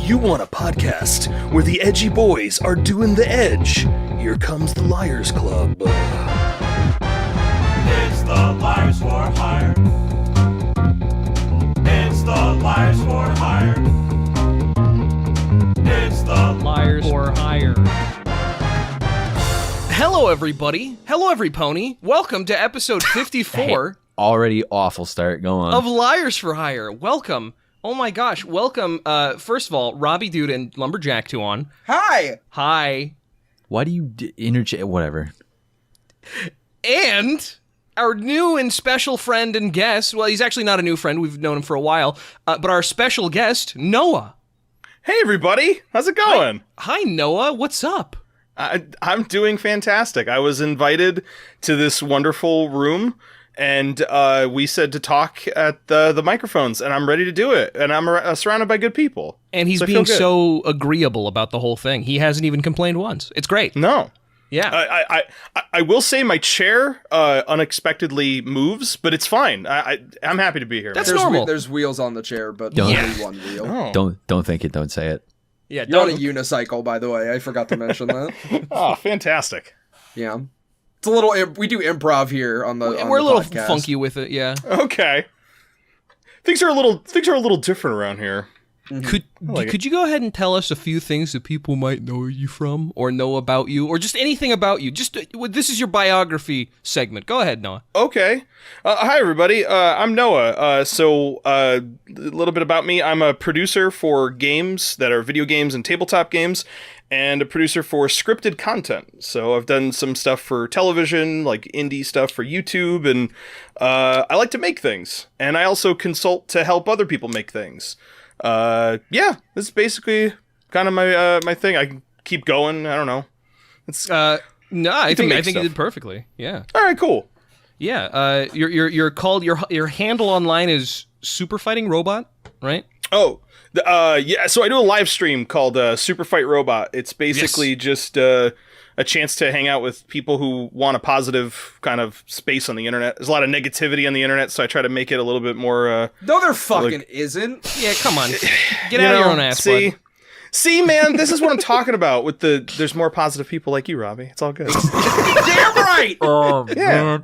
you want a podcast where the edgy boys are doing the edge, here comes the Liars Club. It's the Liars for Hire. It's the Liars for Hire. It's the Liars for Hire. Hello, everybody. Hello, every pony. Welcome to episode 54 Already awful start. Go on. of Liars for Hire. Welcome. Oh my gosh. Welcome. First of all, Robbie Dude and Lumberjack 2 on. Hi! Hi. Why do you interchange? Whatever. And our new and special friend and guest. Well, he's actually not a new friend. We've known him for a while. But our special guest, Noah. Hey everybody, how's it going? Hi, Noah. What's up? I'm doing fantastic. I was invited to this wonderful room, and we said to talk at the microphones, and I'm ready to do it. And I'm surrounded by good people. And he's So I being feel good. so agreeable about the whole thing. He hasn't even complained once. It's great. No, Yeah. I will say my chair unexpectedly moves, but it's fine. I'm happy to be here. That's man. normal. There's wheels on the chair, but Don't- only one wheel. Oh. Don't think it. Don't say it. Yeah, You're on a don't. unicycle, by the way. I forgot to mention that. Oh, fantastic. Yeah. It's a little... we do improv here on the We're a little podcast. funky with it, yeah. Okay, things are a little different around here. Could you go ahead and tell us a few things that people might know you from, or know about you, or just anything about you? Just this is your biography segment. Go ahead, Noah. Okay. Hi, everybody. I'm Noah. So, a little bit about me. I'm a producer for games that are video games and tabletop games, and a producer for scripted content. So, I've done some stuff for television, like indie stuff for YouTube, and I like to make things. And I also consult to help other people make things. Yeah, this is basically kind of my thing. I can keep going. I don't know. It's No, I think make you stuff. did perfectly. Yeah, all right. Cool. yeah. You're called your handle online is Super Fighting Robot, right? Oh, yeah. So I do a live stream called Super Fight Robot. It's basically just a chance to hang out with people who want a positive kind of space on the internet. There's a lot of negativity on the internet, so I try to make it a little bit more. No, there fucking isn't. Yeah, come on, get out of your own ass, bud. See, man, this is what I'm talking about. With there's more positive people like you, Robbie. It's all good. It's Damn right! Yeah.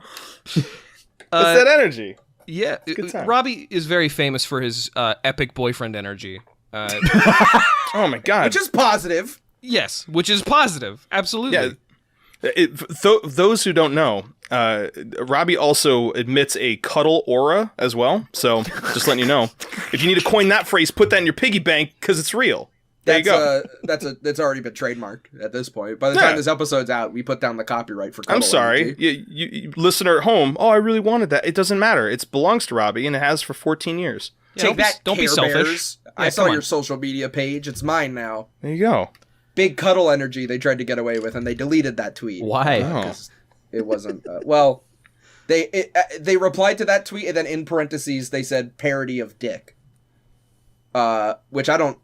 that energy. Yeah, good time. Robbie is very famous for his epic boyfriend energy. Oh my god. Which is positive. Yes, which is positive. Absolutely. Yeah. Those who don't know, Robbie also admits a cuddle aura as well. So just letting you know, if you need to coin that phrase, put that in your piggy bank because it's real. There you go. That's already been trademarked at this point. By the time this episode's out, we put down the copyright for cuddle I'm sorry, energy. you listener at home. Oh, I really wanted that. It doesn't matter. It belongs to Robbie, and it has for 14 years. Yeah, Take that, don't be Care selfish. Bears. I Yeah, saw come your on. social media page. It's mine now. There you go. Big cuddle energy they tried to get away with, and they deleted that tweet. Why? Oh. 'Cause it wasn't... well, they replied to that tweet, and then in parentheses, they said parody of dick. Which I don't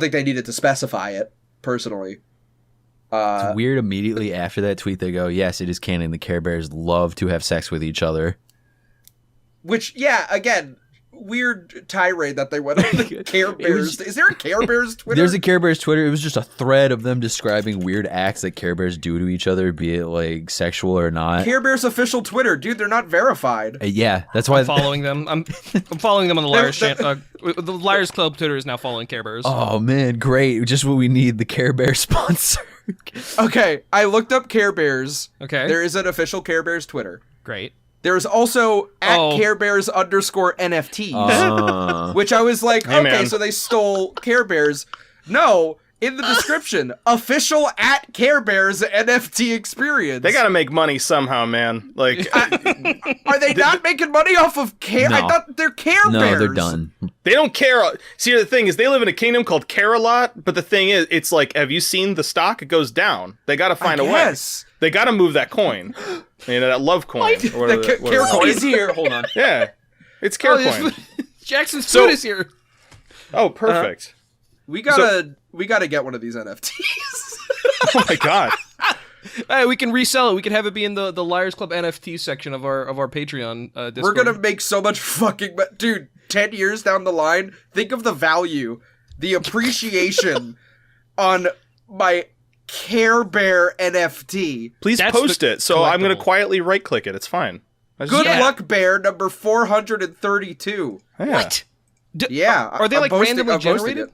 think they needed to specify it, personally. It's weird. Immediately after that tweet, they go, "Yes, it is canon. The Care Bears love to have sex with each other." Which, yeah, again, weird tirade that they went on the Care Bears. Is there a Care Bears Twitter? There's a Care Bears Twitter. It was just a thread of them describing weird acts that Care Bears do to each other, be it like sexual or not. Care Bears official Twitter. Dude, they're not verified. Yeah, that's why. I'm following them. I'm following them on the Liars channel. The Liars Club Twitter is now following Care Bears. Oh man, great! Just what we need. The Care Bear sponsor. Okay, I looked up Care Bears. Okay. There is an official Care Bears Twitter. Great. There's also Oh. @Care Bears _NFTs. Which I was like, Hey, okay, man. so they stole Care Bears. No, in the description, official @Care Bears NFT experience. They got to make money somehow, man. Like Are they not making money off of Care? I No. thought they're Care No, Bears. they're done. they don't care. See, the thing is, they live in a kingdom called Care-a-Lot. But the thing is, it's like, have you seen the stock? It goes down. They got to find a way. Yes. They got to move that coin. You know, that love coin. Or whatever The Care coin is here. Hold on. Yeah. It's Care Oh, coin. Jackson's So- food is here. Oh, perfect. We gotta get one of these NFTs. Oh my god. Hey, we can resell it. We can have it be in the Liars Club NFT section of our Patreon Discord. We're gonna make so much fucking... Dude, 10 years down the line, think of the value the appreciation on my Care Bear NFT. Please That's post the it. So I'm going to collectible. quietly right click it. It's fine. Good luck, Bear, number 432. What? Yeah. Are they I'm like posting- randomly I'm posting generated?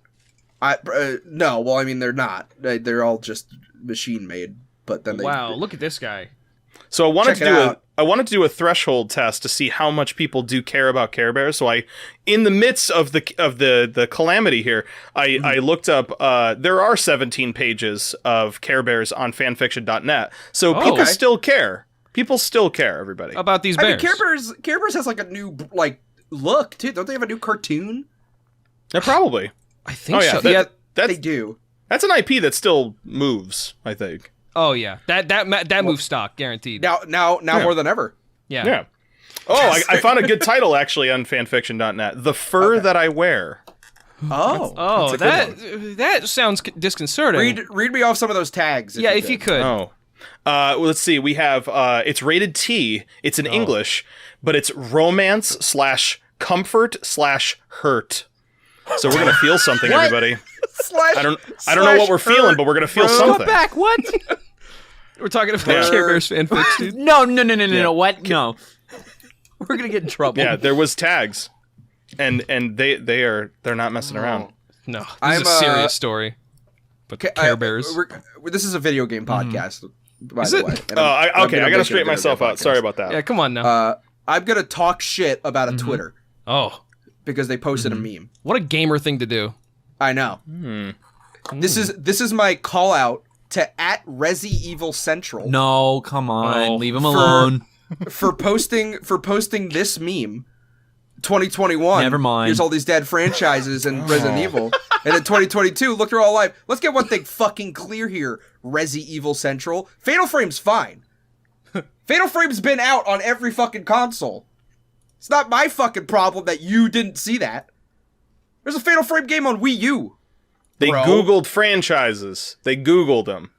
it. No, well, I mean, they're not. They're all just machine made. But then they. Wow, look at this guy. So I wanted Check to it do out. I wanted to do a threshold test to see how much people do care about Care Bears. So in the midst of the calamity here, I looked up. There are 17 pages of Care Bears on fanfiction.net. So people okay. still care. People still care. Everybody. About these I bears. mean, Care Bears has like a new look too. Don't they have a new cartoon? Yeah, probably. I think Oh yeah, so. Yeah. that's They do. that's an IP that still moves. I think. Oh yeah. That moves stock guaranteed. Now more than ever. Yeah. Yeah. Oh, I found a good title actually on fanfiction.net. The fur that I wear. Oh. Oh, That's a good one. that sounds disconcerting. Read me off some of those tags. yeah, if you could. Oh. Well, let's see. We have it's rated T. It's in English, but it's romance/comfort/hurt. So we're gonna feel something, everybody. I don't know what we're feeling, but we're gonna feel something. Go back. What? We're talking about Yeah. Care Bears fanfics, dude. No. What? No. We're gonna get in trouble. Yeah, there was tags, and they're not messing around. No, this I'm, is a serious story. But Care Bears. This is a video game podcast, by Is the it? way. and Oh, I'm okay. gonna I make gotta it a straighten video myself game out. Sorry podcast. about that. Yeah, come on now. I'm gonna talk shit about a Twitter Oh, because they posted a meme. what a gamer thing to do. I know. This is my call out to @ResiEvilCentral No, come on. Oh. Leave him alone. for posting this meme. 2021. Never mind. Here's all these dead franchises and Resident Evil. And in 2022, look, they're all alive. Let's get one thing fucking clear here, Evil Central. Fatal Frame's fine. Fatal Frame's been out on every fucking console. It's not my fucking problem that you didn't see that. There's a Fatal Frame game on Wii U. They Bro. Googled franchises. They Googled them.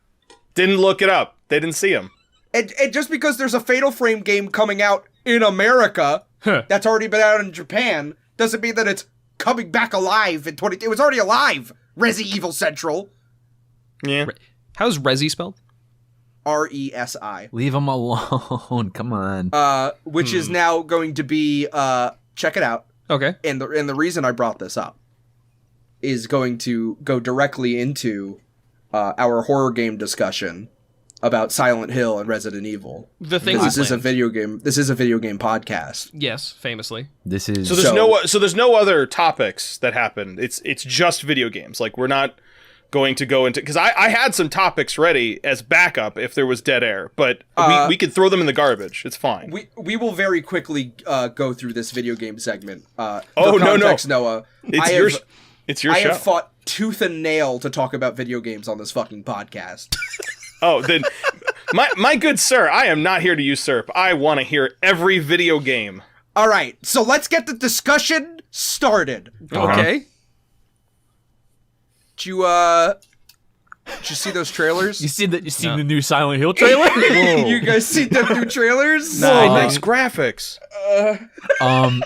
Didn't look it up. They didn't see them. And just because there's a Fatal Frame game coming out in America that's already been out in Japan doesn't mean that it's coming back alive in 20... It was already alive, Evil Central. Yeah. How's Resi spelled? RESI. Leave him alone. Come on. Which is now going to be... check it out. Okay. And the reason I brought this up is going to go directly into our horror game discussion about Silent Hill and Resident Evil. The thing Because we this is a planned. video game. This is a video game podcast. Yes, famously. This is So there's no other topics that happen. It's just video games. Like we're not going to go into because I had some topics ready as backup if there was dead air, but we could throw them in the garbage. It's fine. We will very quickly go through this video game segment. Oh, for no. context, Noah. It's your I show. have fought tooth and nail to talk about video games on this fucking podcast. Oh, then my good sir, I am not here to usurp. I want to hear every video game. All right, so let's get the discussion started. Okay. Did you see those trailers? You seen the new Silent Hill trailer? You guys see the new trailers? Whoa, nice graphics.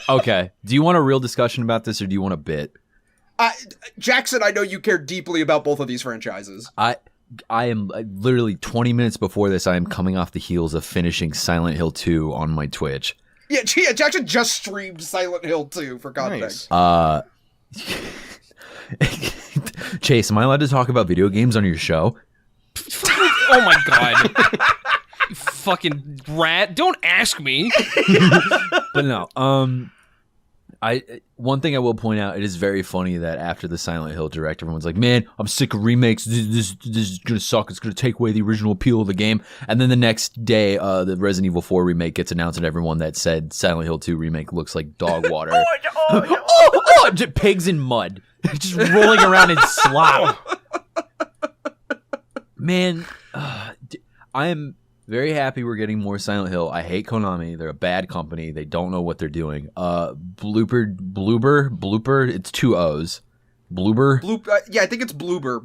Okay. Do you want a real discussion about this or do you want a bit? Jackson, I know you care deeply about both of these franchises. I am literally 20 minutes before this. I am coming off the heels of finishing Silent Hill 2 on my Twitch. Yeah, Jackson just streamed Silent Hill 2 for context. Chase, am I allowed to talk about video games on your show? Oh my god. You fucking rat. Don't ask me. But no, one thing I will point out, it is very funny that after the Silent Hill Direct, everyone's like, man, I'm sick of remakes. This is going to suck. It's going to take away the original appeal of the game. And then the next day, the Resident Evil 4 remake gets announced and everyone that said Silent Hill 2 remake looks like dog water. Just pigs in mud. Just rolling around in slop. Man, I am very happy we're getting more Silent Hill. I hate Konami. They're a bad company. They don't know what they're doing. Blooper, it's 2 O's. Bloober. Yeah, I think it's Bloober.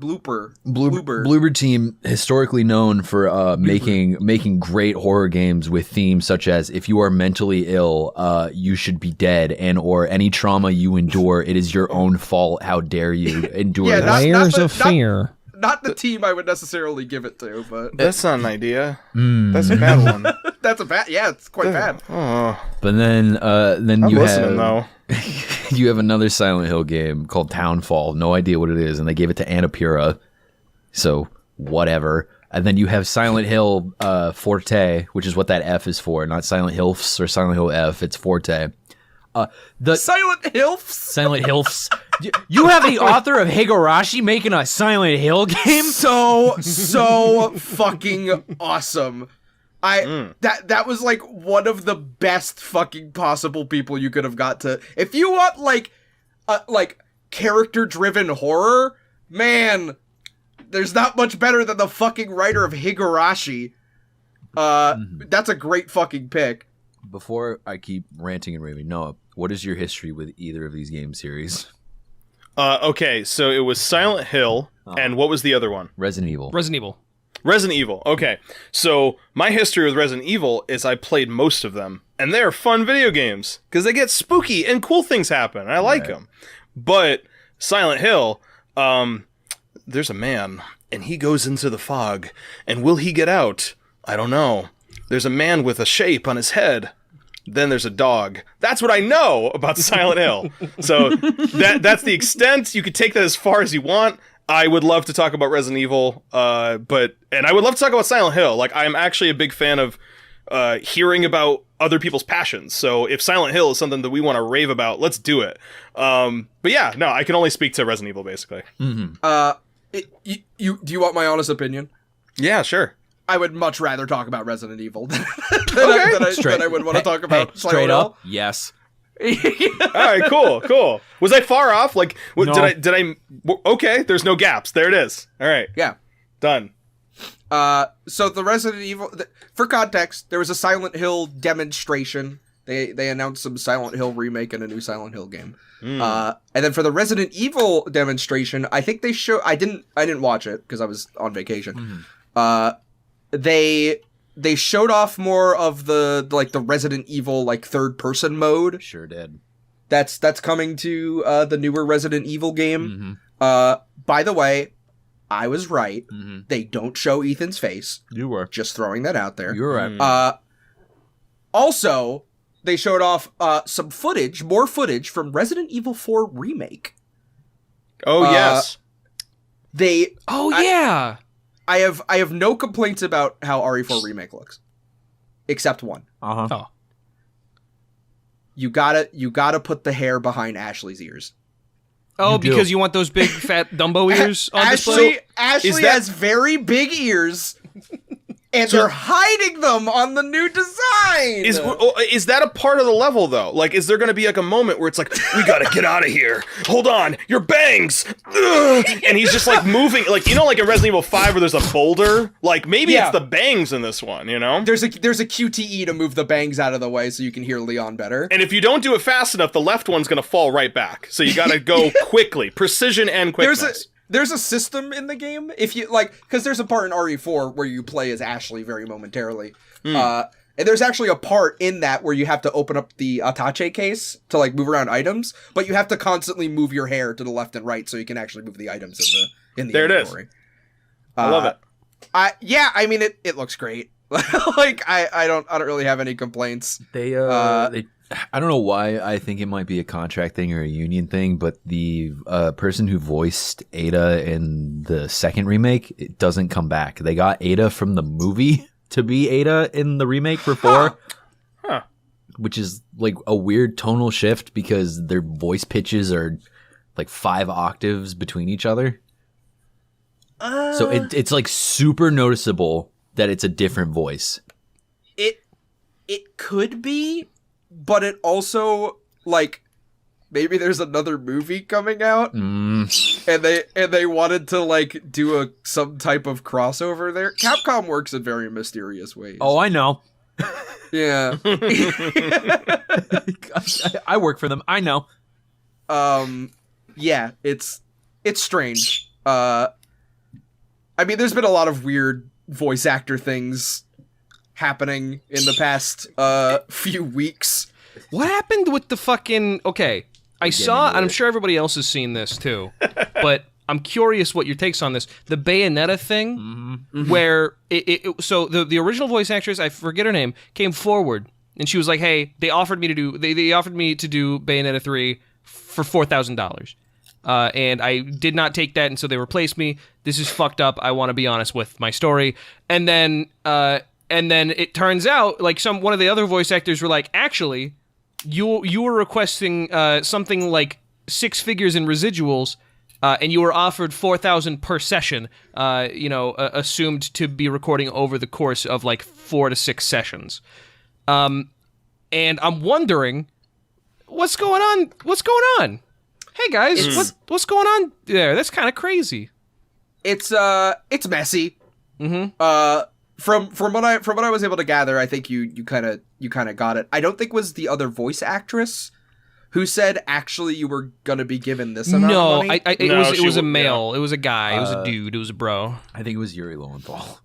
Bloober team, historically known for making great horror games with themes such as if you are mentally ill, you should be dead, and or any trauma you endure, it is your own fault. How dare you endure Yeah, this? Layers of Fear. Not the team I would necessarily give it to, but That's not an idea. That's a bad one. that's a bad. Yeah, it's quite bad. Oh, But then I'm you listening have though. you have another Silent Hill game called Townfall. No idea what it is, and they gave it to Annapurna. So whatever. And then you have Silent Hill Forte, which is what that F is for, not Silent Hills or Silent Hill F. It's Forte. The Silent Hills. Silent Hills. You have the author of Higurashi making a Silent Hill game? So fucking awesome. That was like one of the best fucking possible people you could have got to. If you want like character driven horror, man, there's not much better than the fucking writer of Higurashi. That's a great fucking pick. Before I keep ranting and raving, Noah, what is your history with either of these game series? Okay, so it was Silent Hill, and what was the other one? Resident Evil. Resident Evil. Okay, so my history with Resident Evil is I played most of them, and they're fun video games because they get spooky and cool things happen. And I like them. But Silent Hill, there's a man, and he goes into the fog, and will he get out? I don't know. There's a man with a shape on his head. Then there's a dog. That's what I know about Silent Hill. So that's the extent. You could take that as far as you want. I would love to talk about Resident Evil, and I would love to talk about Silent Hill. Like, I'm actually a big fan of hearing about other people's passions. So if Silent Hill is something that we want to rave about, let's do it. But yeah, no, I can only speak to Resident Evil, basically. Do you want my honest opinion? Yeah, sure. I would much rather talk about Resident Evil than I would want to talk about Silent Straight Hill. up, yes. All right, cool. Was I far off? Like, No. did I? Okay, there's no gaps. There it is. All right, Yeah. done. So the Resident Evil, for context, there was a Silent Hill demonstration. They announced some Silent Hill remake and a new Silent Hill game. And then for the Resident Evil demonstration, I think they show. I didn't watch it because I was on vacation. They showed off more of the Resident Evil third person mode. Sure did. That's coming to the newer Resident Evil game. By the way, I was right. They don't show Ethan's face. You were. Just throwing that out there. You were right. Also, they showed off some more footage from Resident Evil 4 Remake. Oh yes. Yeah. I have no complaints about how RE4 Remake looks, except one. Oh. You gotta put the hair behind Ashley's ears. Oh, You do. because you want those big fat Dumbo ears on display? Ashley has very big ears, and they're hiding them on the new design. Is that a part of the level though? Like, is there going to be like a moment where it's like, we gotta get out of here? Hold on, your bangs. Ugh. And he's just like moving, like like in Resident Evil 5 where there's a boulder. Like maybe Yeah. it's the bangs in this one. There's a QTE to move the bangs out of the way so you can hear Leon better. And if you don't do it fast enough, the left one's gonna fall right back. So you gotta go quickly, precision and quickness. There's a system in the game, if you because there's a part in RE4 where you play as Ashley very momentarily. And there's actually a part in that where you have to open up the attache case to move around items, but you have to constantly move your hair to the left and right so you can actually move the items in the There it is. inventory. I love it. I mean it looks great. I don't really have any complaints. They I don't know why I think it might be a contract thing or a union thing, but the person who voiced Ada in the second remake, it doesn't come back. They got Ada from the movie to be Ada in the remake for 4. Huh. Which is like a weird tonal shift because their voice pitches are like 5 octaves between each other. So it's like super noticeable that it's a different voice. It could be, but it also maybe there's another movie coming out, and they wanted to do some type of crossover there. Capcom works in very mysterious ways. Oh, I know. Yeah. I work for them. I know. Yeah, it's it's strange. I mean, there's been a lot of weird voice actor things happening in the past few weeks. What happened with the fucking... Okay, I saw, and I'm sure everybody else has seen this too, but I'm curious what your take's on this. The Bayonetta thing, where so the original voice actress, I forget her name, came forward, and she was like, hey, they offered me to do Bayonetta 3 for $4,000. And I did not take that, and so they replaced me. This is fucked up. I want to be honest with my story. And then it turns out, like, one of the other voice actors were like, actually, you were requesting something like 6 figures in residuals, and you were offered $4,000 per session. Assumed to be recording over the course of like 4 to 6 sessions. And I'm wondering, what's going on? What's going on? Hey guys, what's going on there? That's kind of crazy. It's messy. Mm-hmm. From what I was able to gather, I think you kind of got it. I don't think it was the other voice actress who said actually you were gonna be given this amount of money. It was a male. It was a guy. It was a dude. It was a bro. I think it was Yuri Lowenthal.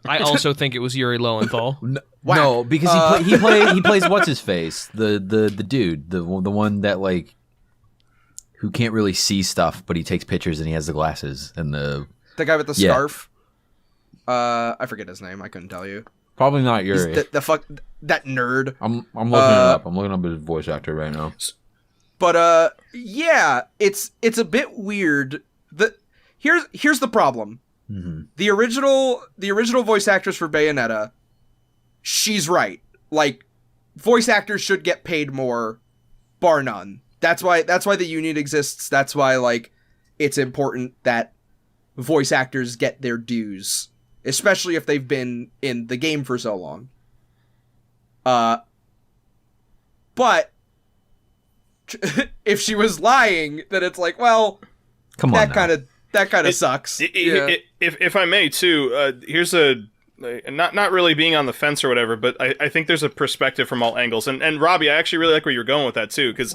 I also think it was Yuri Lowenthal. No, because he plays what's his face, the dude, the one that like who can't really see stuff, but he takes pictures and he has the glasses and the guy with the scarf. I forget his name. I couldn't tell you. Probably not Yuri. The fuck that nerd. I'm looking it up. I'm looking up his voice actor right now. But yeah, it's a bit weird. Here's the problem. Mm-hmm. The original voice actress for Bayonetta, she's right. Like, voice actors should get paid more, bar none. That's why the union exists. That's why, like, it's important that voice actors get their dues, especially if they've been in the game for so long. But if she was lying, then it's like, well, come on, that kind of sucks. If I may, too, here's not really being on the fence or whatever, but I think there's a perspective from all angles. And Robbie, I actually really like where you're going with that, too, because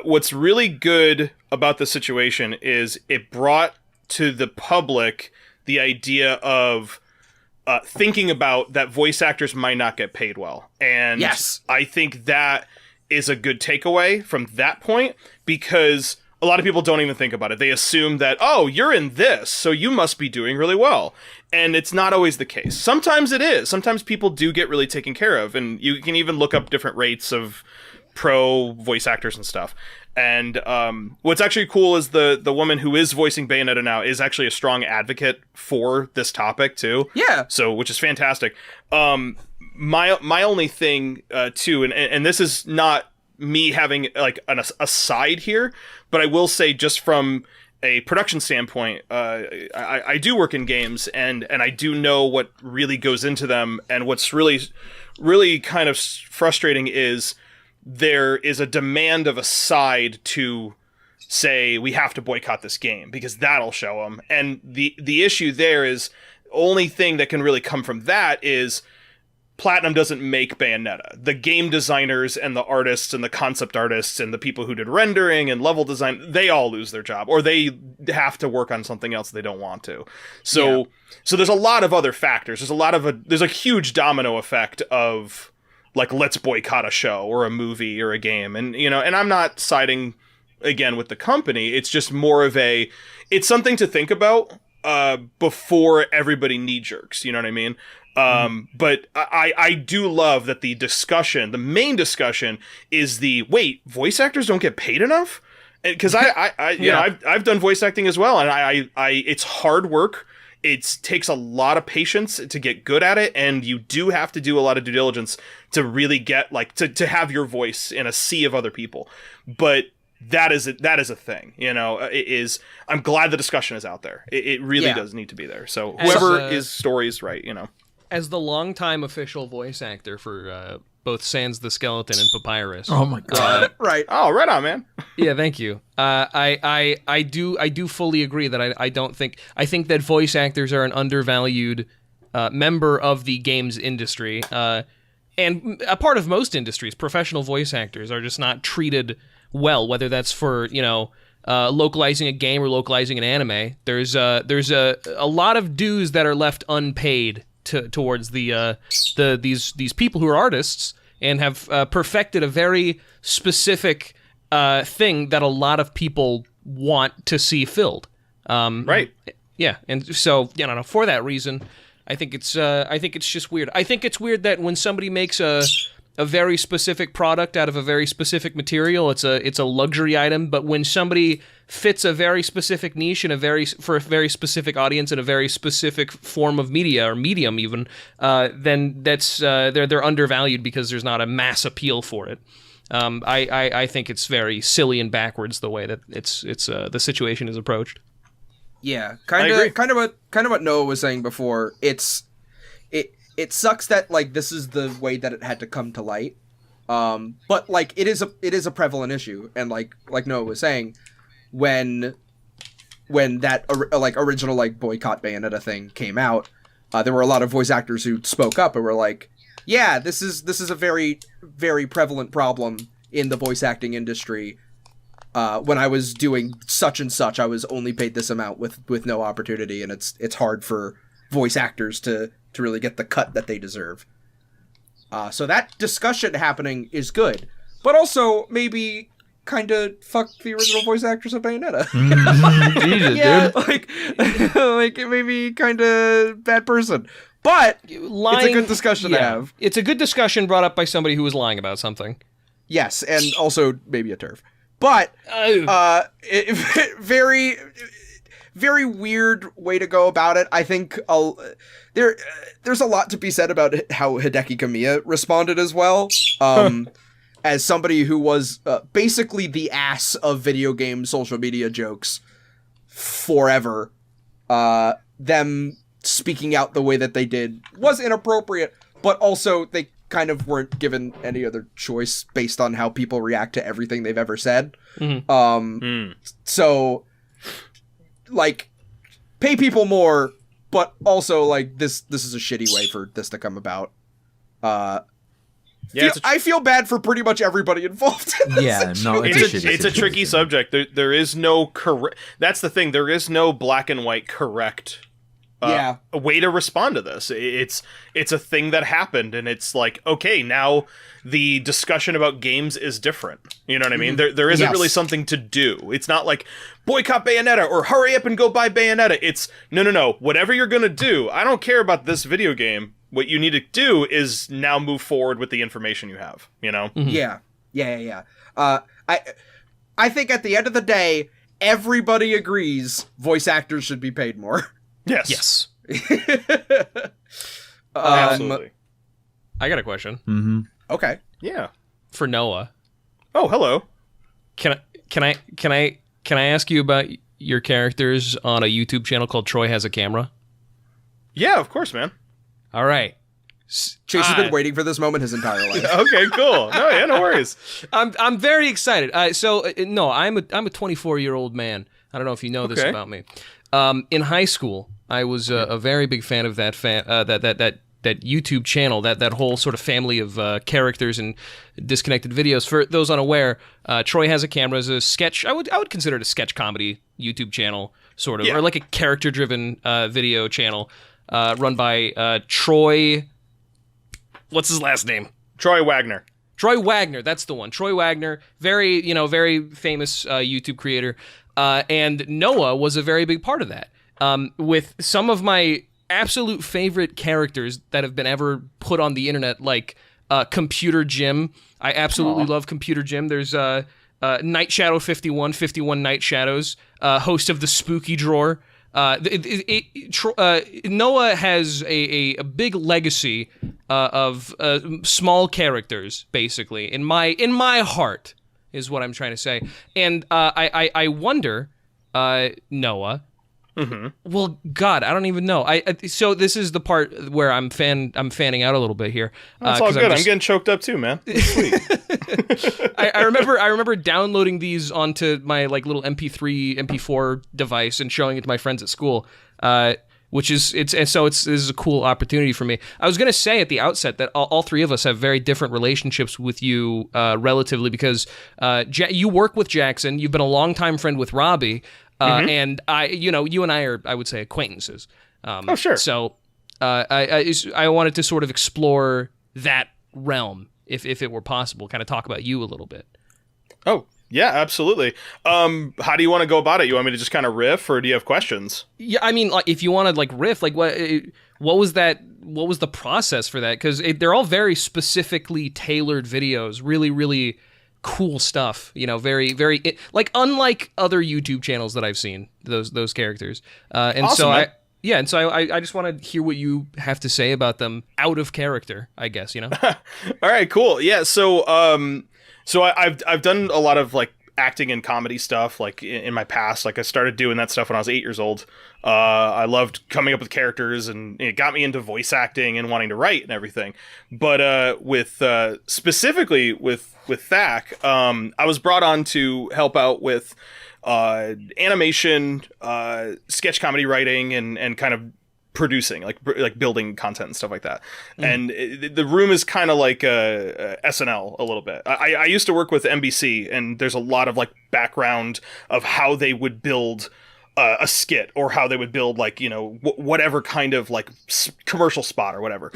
what's really good about the situation is it brought to the public the idea of thinking about that voice actors might not get paid well. And yes. I think that is a good takeaway from that point, because a lot of people don't even think about it. They assume that, oh, you're in this, so you must be doing really well. And it's not always the case. Sometimes it is. Sometimes people do get really taken care of, and you can even look up different rates of pro voice actors and stuff. And what's actually cool is the woman who is voicing Bayonetta now is actually a strong advocate for this topic too. Yeah. So, which is fantastic. My only thing too, and this is not me having like an aside here, but I will say just from a production standpoint, I do work in games, and I do know what really goes into them. And what's really kind of frustrating is there is a demand of a side to say we have to boycott this game because that'll show them. And the issue there is only thing that can really come from that is Platinum doesn't make Bayonetta. The game designers and the artists and the concept artists and the people who did rendering and level design, they all lose their job, or they have to work on something else they don't want to. So there's a lot of other factors. There's a huge domino effect of like, let's boycott a show or a movie or a game. And, and I'm not siding again with the company. It's just more of it's something to think about before everybody knee jerks. You know what I mean? But I do love that the main discussion is wait, voice actors don't get paid enough? Because I've done voice acting as well. And it's hard work. It takes a lot of patience to get good at it, and you do have to do a lot of due diligence to really get to have your voice in a sea of other people. But that is a thing, it is. I'm glad the discussion is out there. It really does need to be there. So whoever is stories right, As the longtime official voice actor for both Sans the Skeleton and Papyrus. Oh my god! Right. Oh, right on, man. Yeah, thank you. I do fully agree that I think that voice actors are an undervalued member of the games industry, and a part of most industries. Professional voice actors are just not treated well, whether that's for localizing a game or localizing an anime, there's a lot of dues that are left unpaid towards these people who are artists and have perfected a very specific thing that a lot of people want to see filled. Right. Yeah, and so for that reason, I think it's just weird. I think it's weird that when somebody makes a very specific product out of a very specific material, it's a luxury item. But when somebody fits a very specific niche for a very specific audience in a very specific form of media or medium even, then that's they're undervalued because there's not a mass appeal for it. I think it's very silly and backwards the way that it's the situation is approached. Yeah, kind of what Noah was saying before. It sucks that like this is the way that it had to come to light. But like it is a prevalent issue, and like Noah was saying, when that original like boycott Bayonetta thing came out, there were a lot of voice actors who spoke up and were like, yeah, this is a very, very prevalent problem in the voice acting industry. When I was doing such and such, I was only paid this amount with no opportunity, and it's hard for voice actors to really get the cut that they deserve. So that discussion happening is good, but also maybe kind of fuck the original voice actors of Bayonetta. Jesus, Yeah, dude. like it may be kind of bad person, but Lying, it's a good discussion to have. It's a good discussion brought up by somebody who was lying about something. Yes, and also maybe a turf. But very, very weird way to go about it. I think there's a lot to be said about how Hideki Kamiya responded as well. As somebody who was basically the ass of video game social media jokes forever, them speaking out the way that they did was inappropriate, but also they kind of weren't given any other choice based on how people react to everything they've ever said. So like pay people more, but also like this is a shitty way for this to come about. I feel bad for pretty much everybody involved in this situation. It's a tricky subject. There is no correct. That's the thing. There is no black and white correct a way to respond to this. It's a thing that happened, and it's like, okay, now the discussion about games is different. You know what I mean? There isn't really something to do. It's not like boycott Bayonetta or hurry up and go buy Bayonetta. It's no. Whatever you're gonna do, I don't care about this video game. What you need to do is now move forward with the information you have. You know? Yeah. I think at the end of the day, everybody agrees voice actors should be paid more. Yes. Absolutely. I got a question. Okay. Yeah. For Noah. Oh, hello. Can I ask you about your characters on a YouTube channel called Troy Has a Camera? Yeah, of course, man. All right. Chase has been waiting for this moment his entire life. Okay, cool. No worries. I'm very excited. No, I'm a 24-year-old man. I don't know if you know this about me. In high school, I was a very big fan of that YouTube channel, that whole sort of family of characters and disconnected videos. For those unaware, Troy Has a Camera is a sketch. I would consider it a sketch comedy YouTube channel, sort of, or like a character-driven video channel run by Troy. What's his last name? Troy Wagner. Troy Wagner, that's the one. Troy Wagner, very famous YouTube creator. And Noah was a very big part of that. With some of my absolute favorite characters that have been ever put on the internet, like Computer Jim. I absolutely love Computer Jim. There's Night Shadow 51 Night Shadows, host of the Spooky Drawer. Noah has a big legacy of small characters, basically, in my heart, is what I'm trying to say. And I wonder, Noah. Well, God, I don't even know. So this is the part where I'm fanning out a little bit here. That's all good. I'm getting choked up too, man. Sweet. I remember downloading these onto my like little MP3, MP4 device and showing it to my friends at school. which is this is a cool opportunity for me. I was gonna say at the outset that all three of us have very different relationships with you, relatively, because you work with Jackson, you've been a longtime friend with Robbie, and you and I are, I would say, acquaintances. Oh, sure. So I wanted to sort of explore that realm, if it were possible, kind of talk about you a little bit. Oh, yeah, absolutely. How do you want to go about it? You want me to just kind of riff, or do you have questions? Yeah, I mean, like, if you want to like riff, like what was that? What was the process for that? Because they're all very specifically tailored videos, really, really cool stuff. Very, very like unlike other YouTube channels that I've seen. Those characters, and awesome, so man. I just want to hear what you have to say about them out of character, I guess. All right, cool. Yeah, so I've done a lot of like acting and comedy stuff like in my past. Like I started doing that stuff when I was 8 years old. I loved coming up with characters, and it got me into voice acting and wanting to write and everything. But specifically with Thack, I was brought on to help out with animation, sketch comedy writing, and kind of producing, like building content and stuff like that. And the room is kind of like SNL a little bit. I used to work with NBC, and there's a lot of like background of how they would build a skit, or how they would build like whatever kind of like commercial spot or whatever.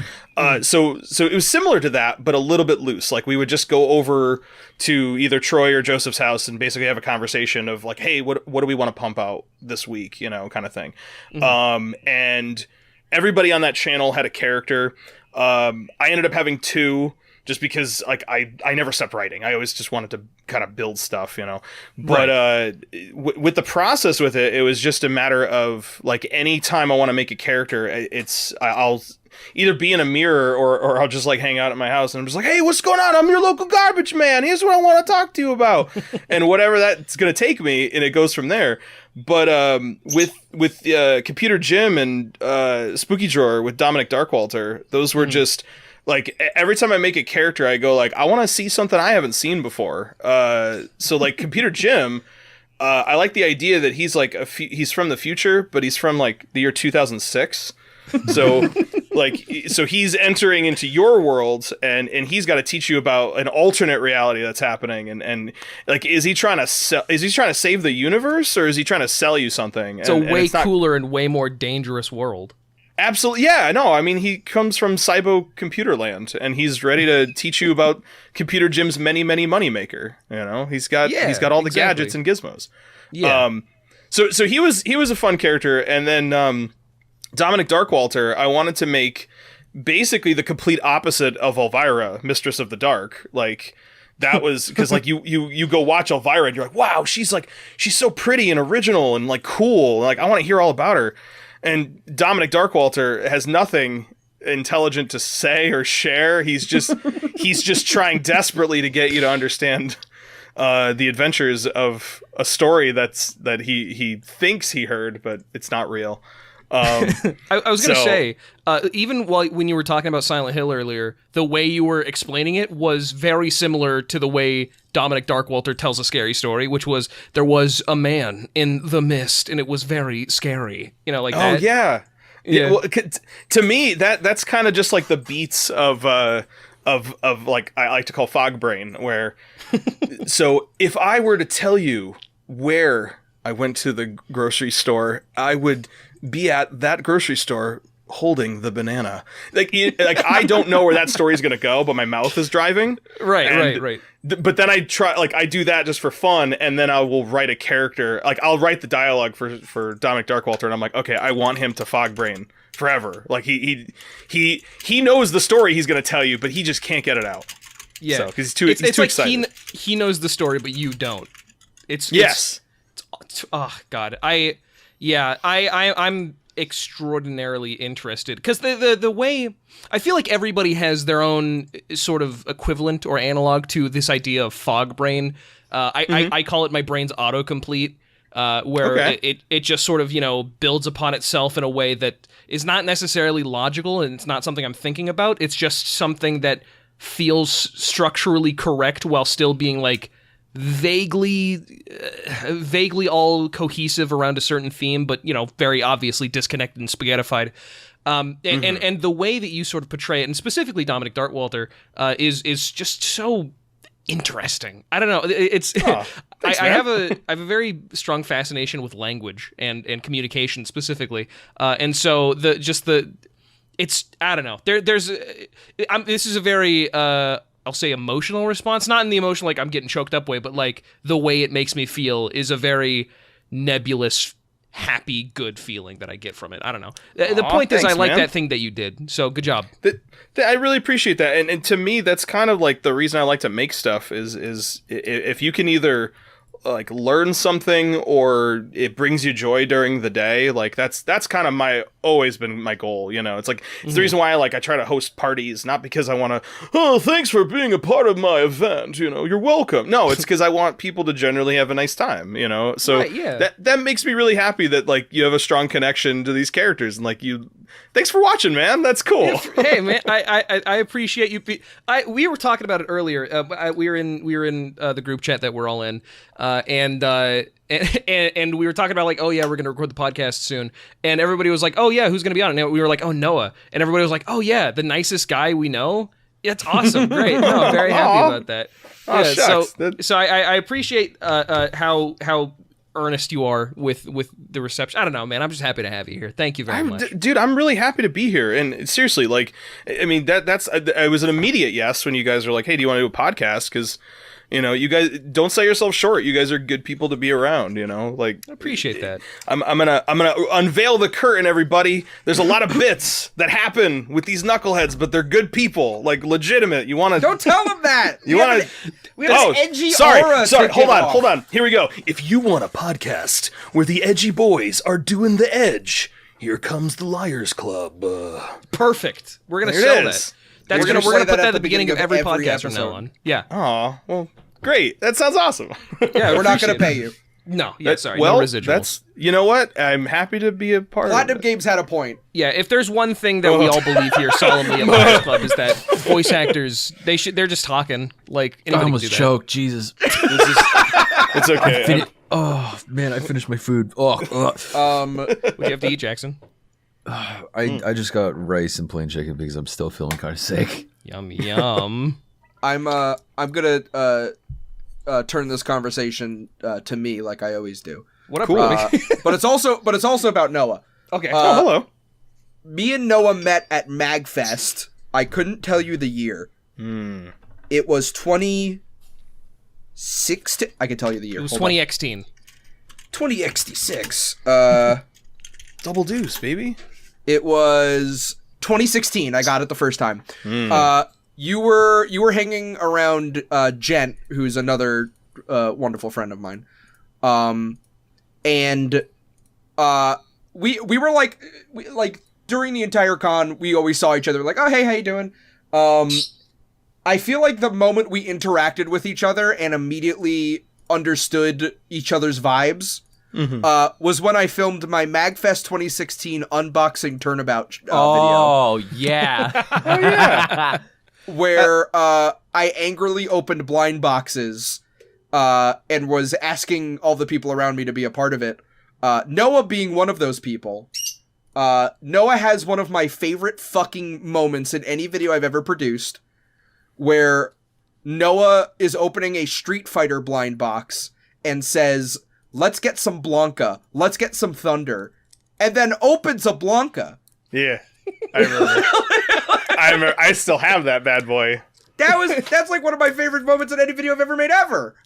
So it was similar to that, but a little bit loose. Like we would just go over to either Troy or Joseph's house and basically have a conversation of like, hey, what do we want to pump out this week, kind of thing. And everybody on that channel had a character. I ended up having two, just because like I never stopped writing. I always just wanted to kind of build stuff, But with the process with it, it was just a matter of like any time I want to make a character, I'll either be in a mirror or I'll just like hang out at my house and I'm just like, hey, what's going on? I'm your local garbage man. Here's what I want to talk to you about, and whatever that's gonna take me, and it goes from there. But with Computer Jim and Spooky Drawer with Dominic Darkwalter, those were just. Like every time I make a character, I go like, I want to see something I haven't seen before. So like Computer Jim, I like the idea that he's like he's from the future, but he's from like the year 2006. So so he's entering into your world, and he's got to teach you about an alternate reality that's happening. And like, is he trying to save the universe, or is he trying to sell you something? It's a way cooler and way more dangerous world. Absolutely, yeah. No, I mean, he comes from Cybo Computer Land, and he's ready to teach you about Computer Jim's many moneymaker. He's got all the gadgets and gizmos. Yeah. So he was a fun character, and then Dominic Darkwalter, I wanted to make basically the complete opposite of Elvira, Mistress of the Dark. Like that was because like you go watch Elvira and you're like, wow, she's so pretty and original and like cool. Like I want to hear all about her. And Dominic Darkwalter has nothing intelligent to say or share. He's just trying desperately to get you to understand the adventures of a story that he thinks he heard, but it's not real. I was going to say, even when you were talking about Silent Hill earlier, the way you were explaining it was very similar to the way Dominic Darkwalter tells a scary story, which was there was a man in the mist and it was very scary. Like that. Oh, yeah. Well, to me, that's kind of just like the beats of like I like to call fog brain, where so if I were to tell you where I went to the grocery store, I would be at that grocery store holding the banana. Like I don't know where that story is going to go, but my mouth is driving. Right. But then I try, like I do that just for fun, and then I will write a character. Like I'll write the dialogue for Dominic Darkwalter, and I'm like, okay, I want him to fog brain forever. Like he knows the story he's going to tell you, but he just can't get it out. Yeah, because he's too like excited. He knows the story, but you don't. Oh God, I'm extraordinarily interested because the way I feel like everybody has their own sort of equivalent or analog to this idea of fog brain. I call it my brain's autocomplete, where it just sort of builds upon itself in a way that is not necessarily logical, and it's not something I'm thinking about. It's just something that feels structurally correct while still being like vaguely all cohesive around a certain theme, but very obviously disconnected and spaghettified. And the way that you sort of portray it, and specifically Dominic Dartwalter, is just so interesting. I don't know. It's Thanks, I have man. a very strong fascination with language and communication specifically, and so it's I don't know. This is a very I'll say emotional response, not in the emotional like I'm getting choked up way, but like the way it makes me feel is a very nebulous, happy, good feeling that I get from it. I don't know. The point is, I thanks, like man. that thing that you did. So good job. I really appreciate that, and to me, that's kind of like the reason I like to make stuff is if you can either like learn something or it brings you joy during the day, like that's kind of always been my goal. It's like it's the reason why I try to host parties, not because I want to, oh, thanks for being a part of my event, you're welcome. No, it's because I want people to generally have a nice time, so Right, yeah. that makes me really happy that like you have a strong connection to these characters, and like thanks for watching, man. That's cool. Hey man, I appreciate you. We were talking about it earlier. We were in the group chat that we're all in, and we were talking about like, oh yeah, we're gonna record the podcast soon, and everybody was like, oh yeah, who's gonna be on it? And we were like, oh, Noah, and everybody was like, oh yeah, the nicest guy we know. That's awesome, great. No, I'm very happy about that. Aw, Yeah, shucks. so I appreciate how earnest you are with the reception. I don't know, man. I'm just happy to have you here. Thank you very much. Dude, I'm really happy to be here. And seriously, like, I mean, it was an immediate yes when you guys were like, hey, do you want to do a podcast? Because, you guys don't sell yourself short. You guys are good people to be around, like. I appreciate that. I'm gonna unveil the curtain, everybody. There's a lot of bits that happen with these knuckleheads, but they're good people, like legitimate. You want to Don't tell them that. You want to? We have this edgy aura. Sorry. to Hold give on. off. Hold on. Here we go. If you want a podcast where the edgy boys are doing the edge, here comes the Liars Club. Perfect. We're gonna There sell it that. is. That's We're gonna we're gonna say put that that at at the beginning of every podcast from now episode. on. Yeah. Aw, well, great. That sounds awesome. Yeah. We're not going to appreciate pay it. you. No. Yeah. Sorry. Well, no residual. that's you know what? I'm happy to be a part Platinum of it. Games had a point. Yeah. If there's one thing that we all believe here solemnly at Liars Club is that voice actors they're just talking like I anybody can almost do that. choked. Jesus. It's okay. Oh man, I finished my food. Oh, ugh. What do you have to eat, Jackson? I just got rice and plain chicken because I'm still feeling kind of sick. Yum yum. I'm gonna turn this conversation to me like I always do. What up, Cool. Robbie? But it's also about Noah. Okay. Oh, hello. Me and Noah met at MagFest. I couldn't tell you the year. It was 2016. I can tell you the year. It was Hold on. 2016. 2066. Double deuce, baby. It was 2016. I got it the first time. You were hanging around Gent, who's another wonderful friend of mine. And we were like during the entire con, we always saw each other like, oh hey, how you doing? I feel like the moment we interacted with each other and immediately understood each other's vibes was when I filmed my MagFest 2016 unboxing turnabout video. Oh yeah. Where I angrily opened blind boxes and was asking all the people around me to be a part of it. Noah being one of those people. Noah has one of my favorite fucking moments in any video I've ever produced, where Noah is opening a Street Fighter blind box and says, let's get some Blanca, let's get some Thunder, and then opens a Blanca. Yeah, I remember. I still have that bad boy. That's like one of my favorite moments in any video I've ever made ever.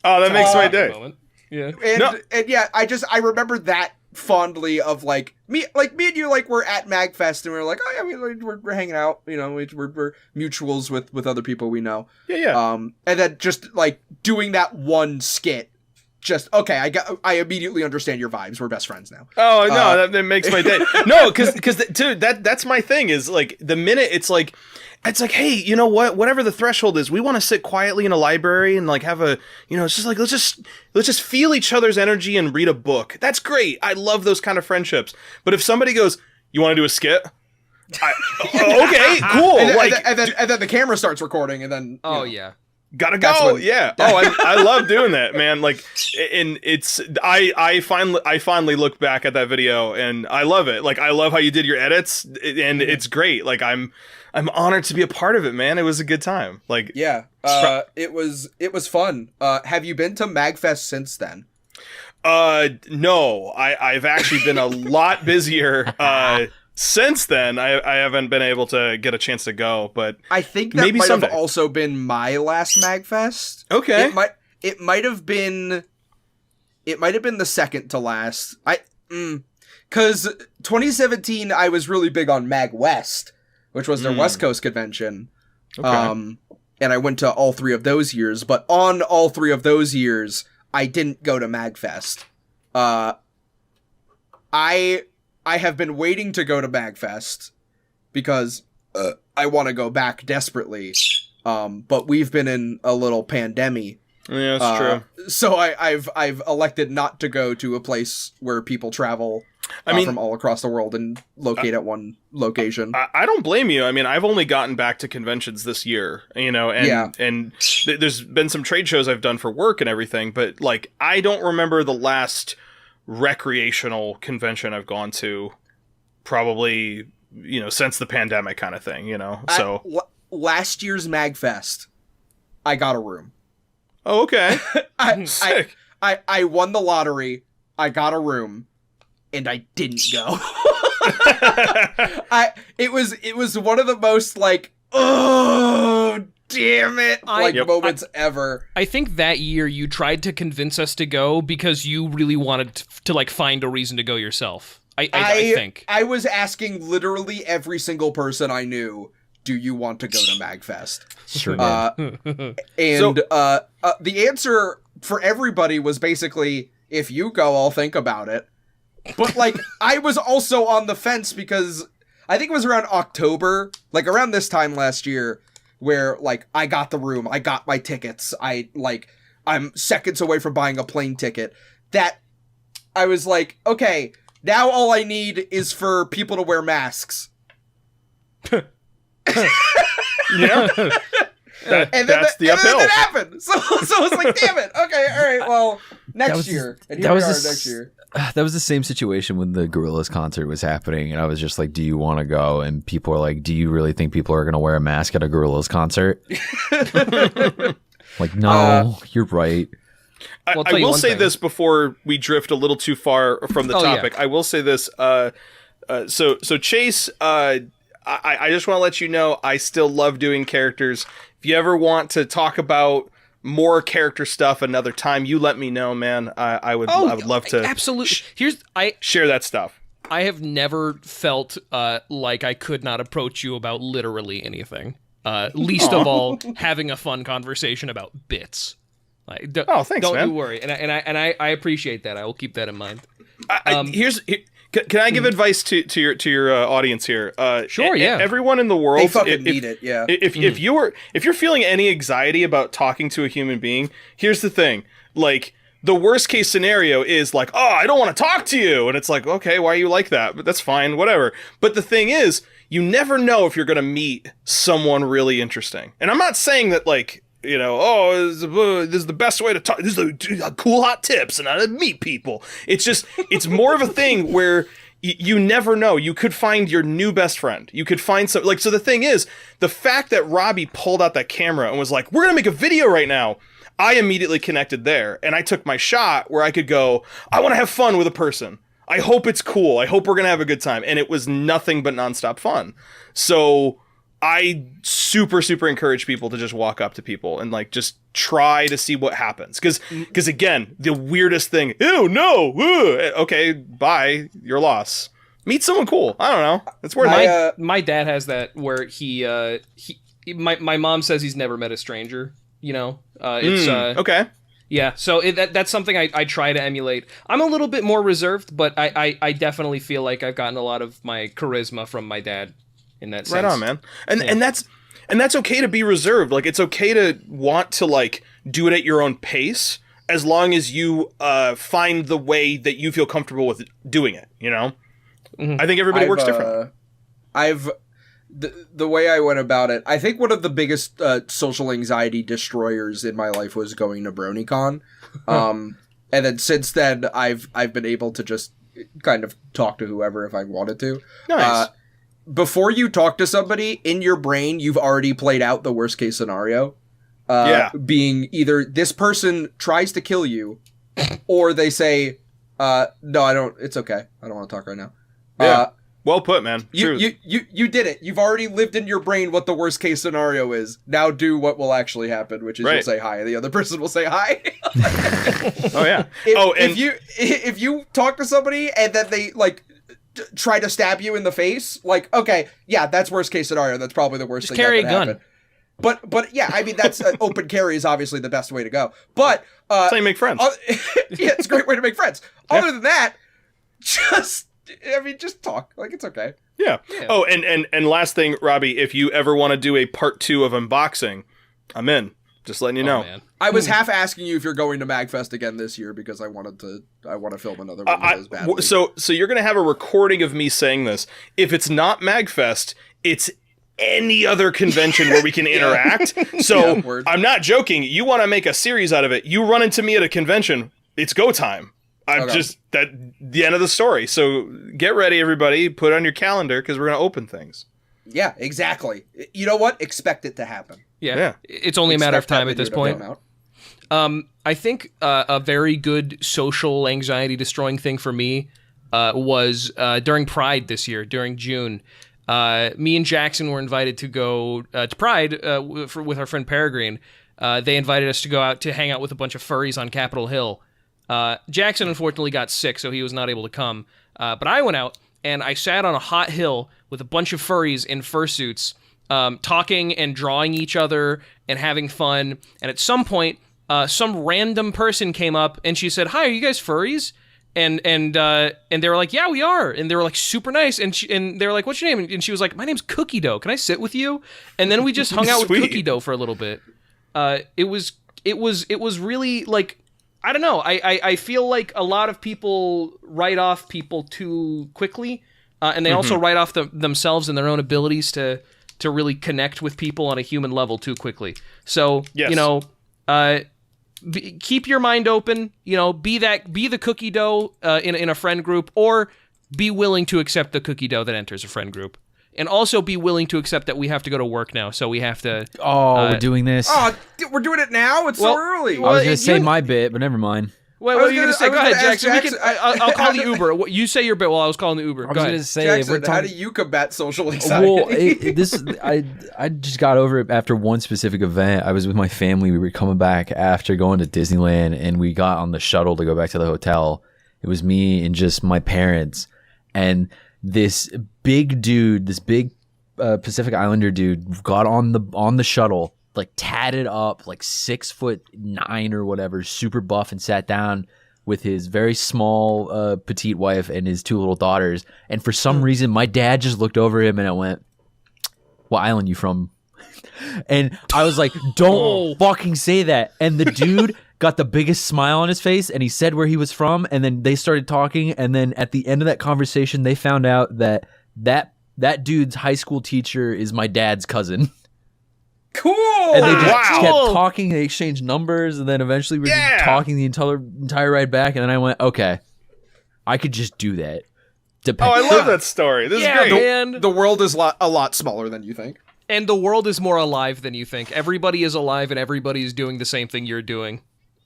Oh, that makes my day. Moment. Yeah. And yeah, I remember that fondly of like me and you like we're at MagFest and we're like, oh yeah, we're hanging out, we're mutuals with other people we know. Yeah. And then just like doing that one skit, just okay, I immediately understand your vibes. We're best friends now. Oh no, that makes my day. No, because dude, that's my thing. Is like the minute it's like, hey, you know what? Whatever the threshold is, we want to sit quietly in a library and like have a, it's just like let's just feel each other's energy and read a book. That's great. I love those kind of friendships. But if somebody goes, you want to do a skit? Okay, cool. And then the camera starts recording, and then Oh yeah. Gotta That's go. when- Yeah. Oh, I love doing that, man. Like, and it's I finally look back at that video and I love it. Like, I love how you did your edits, and it's great. Like, I'm honored to be a part of it, man. It was a good time. Like, Yeah. It was fun. Have you been to MagFest since then? No, I've actually been a lot busier. Since then, I haven't been able to get a chance to go, but I think that maybe might someday. have also been my last MagFest. Okay. It might have been the second to last. Cuz 2017 I was really big on MagWest, which was their West Coast convention. Okay. And I went to all 3 of those years, but on all 3 of those years I didn't go to MagFest. I have been waiting to go to MagFest because I want to go back desperately. But we've been in a little pandemic. Yeah, that's true. So I've elected not to go to a place where people travel from all across the world and locate at one location. I don't blame you. I mean, I've only gotten back to conventions this year, and there's been some trade shows I've done for work and everything, but like, I don't remember the last recreational convention I've gone to, probably, since the pandemic kind of thing, so. Last year's MagFest, I got a room. Oh, okay. Sick. I won the lottery, I got a room, and I didn't go. It was one of the most like, oh damn it, moments ever. I think that year you tried to convince us to go because you really wanted to like find a reason to go yourself. I think I was asking literally every single person I knew, do you want to go to MagFest? Sure did. And the answer for everybody was basically, if you go, I'll think about it. But like, I was also on the fence because I think it was around October, like around this time last year, where like I got the room, I got my tickets, I'm seconds away from buying a plane ticket. That I was like, okay, now all I need is for people to wear masks. Yeah. And then that's the uphill. And then it happened. So it's like, damn it. Okay, all right. Well, next year. And here we are next year. That was the same situation when the Gorillaz concert was happening, and I was just like, "Do you want to go?" And people are like, "Do you really think people are going to wear a mask at a Gorillaz concert?" Like, no, you're right. I will say this before we drift a little too far from the topic. Yeah. I will say this. So Chase, I just want to let you know, I still love doing characters. If you ever want to talk about more character stuff another time, you let me know, man. I would love to. Absolutely. Share that stuff. I have never felt like I could not approach you about literally anything. Least of all, having a fun conversation about bits. Like, thanks, man. Don't you worry, and I appreciate that. I will keep that in mind. Can I give advice to your audience here? Sure, yeah. Everyone in the world, they fucking need it. Yeah. If you're feeling any anxiety about talking to a human being, here's the thing. Like, the worst case scenario is like, oh, I don't want to talk to you, and it's like, okay, why are you like that? But that's fine, whatever. But the thing is, you never know if you're gonna meet someone really interesting. And I'm not saying that like, this is the best way to talk. This is cool hot tips and how to meet people. It's just, it's more of a thing where you never know. You could find your new best friend. You could find some, like, so the thing is, the fact that Robbie pulled out that camera and was like, we're going to make a video right now. I immediately connected there, and I took my shot where I could go, I want to have fun with a person. I hope it's cool. I hope we're going to have a good time. And it was nothing but nonstop fun. So I super, super encourage people to just walk up to people and like just try to see what happens. Because again, the weirdest thing, ew, no, okay, bye, your loss. Meet someone cool. I don't know. It's worth it. My dad has that where my mom says he's never met a stranger. Okay. Yeah, so that's something I try to emulate. I'm a little bit more reserved, but I definitely feel like I've gotten a lot of my charisma from my dad. In that sense. Right on, man. And that's okay to be reserved. Like, it's okay to want to like do it at your own pace, as long as you find the way that you feel comfortable with doing it. Mm-hmm. I think everybody works different. the way I went about it, I think one of the biggest social anxiety destroyers in my life was going to BronyCon. And then since then, I've been able to just kind of talk to whoever if I wanted to. Nice. Before you talk to somebody, in your brain, you've already played out the worst case scenario. Being either this person tries to kill you, or they say, no, I don't, it's okay. I don't want to talk right now. Yeah. Well put, man. You did it. You've already lived in your brain what the worst case scenario is. Now do what will actually happen, which is you'll say hi, and the other person will say hi. Oh yeah. If you talk to somebody and then they like try to stab you in the face, like okay, yeah, that's worst case scenario. That's probably the worst Just thing carry that a could gun. happen. But yeah, I mean that's open carry is obviously the best way to go. But That's how you make friends. yeah, it's a great way to make friends. Other than that, just talk. Like it's okay. Yeah. Oh, and last thing, Robbie, if you ever want to do a part 2 of unboxing, I'm in. Just letting you know. Man. I was half asking you if you're going to MagFest again this year because I want to film another one of those badly. So you're gonna have a recording of me saying this. If it's not MagFest, it's any other convention where we can interact. So word. I'm not joking. You want to make a series out of it? You run into me at a convention. It's go time. I'm just that the end of the story. So get ready, everybody. Put it on your calendar because we're gonna open things. Yeah, exactly. You know what? Expect it to happen. Yeah. It's only a matter of Expect that time at this video to point. come out. I think a very good social anxiety destroying thing for me was during Pride this year, during June. Me and Jackson were invited to go to Pride with our friend Peregrine. They invited us to go out to hang out with a bunch of furries on Capitol Hill. Jackson unfortunately got sick, so he was not able to come. But I went out and I sat on a hot hill with a bunch of furries in fursuits, talking and drawing each other and having fun. And at some point, some random person came up and she said, "Hi, are you guys furries?" And they were like, "Yeah, we are." And they were like super nice. And they were like, "What's your name?" And she was like, "My name's Cookie Dough. Can I sit with you?" And then we just hung out with Sweet. Cookie Dough for a little bit. It was really like, I don't know. I feel like a lot of people write off people too quickly, and they also write off themselves and their own abilities to really connect with people on a human level too quickly. So Yes. Keep your mind open. Be the Cookie Dough in a friend group, or be willing to accept the Cookie Dough that enters a friend group. And also be willing to accept that we have to go to work now, so we have to... We're doing this. Oh, we're doing it now? It's so early. I was going you- to say my bit, but never mind. Wait, I what was are you going to say? gonna- Go I was ahead, gonna ask Jackson. Jackson, I'll call the Uber. You say your bit while I was calling the Uber. I was Go going ahead. to say, if we're Jackson, how do talking... you combat social anxiety? Well, I just got over it after one specific event. I was with my family. We were coming back after going to Disneyland, and we got on the shuttle to go back to the hotel. It was me and just my parents, and this big dude, this big Pacific Islander dude, got on the shuttle, like tatted up, like 6'9" or whatever, super buff, and sat down with his very small petite wife and his 2 little daughters. And for some reason, my dad just looked over him and I went, "What island you from?" And I was like, "Don't fucking say that." And the dude got the biggest smile on his face and he said where he was from, and then they started talking, and then at the end of that conversation they found out that dude's high school teacher is my dad's cousin. Cool! And they just Wow. kept talking, they exchanged numbers, and then eventually we were just talking the entire ride back, and then I went, okay, I could just do that. Oh, I love that story. This is great. Man. The world is a lot smaller than you think. And the world is more alive than you think. Everybody is alive and everybody is doing the same thing you're doing.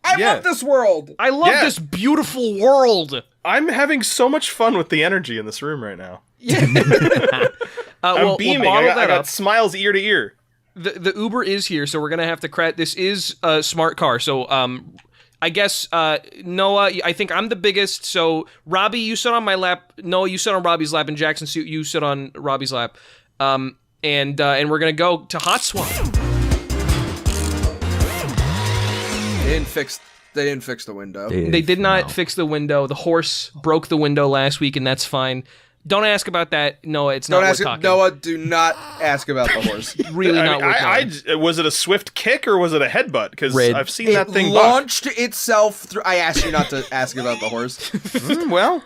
I love this world! I love this beautiful world. I'm having so much fun with the energy in this room right now. We'll Beaming. bottle I that got up. smiles ear to ear. The Uber is here, so we're gonna have to credit. This is a smart car, so I guess Noah. I think I'm the biggest. So Robbie, you sit on my lap. Noah, you sit on Robbie's lap, and Jackson, you sit on Robbie's lap. And we're gonna go to Hot Swap. They didn't fix the window. They did not fix the window. The horse broke the window last week, and that's fine. Don't ask about that, Noah. It's not Don't worth ask talking. Noah. Do not ask about the horse. Really not worth talking. Was it a swift kick or was it a headbutt? Because Red. I've seen that It thing buck. launched itself through. I asked you not to ask about the horse. Well,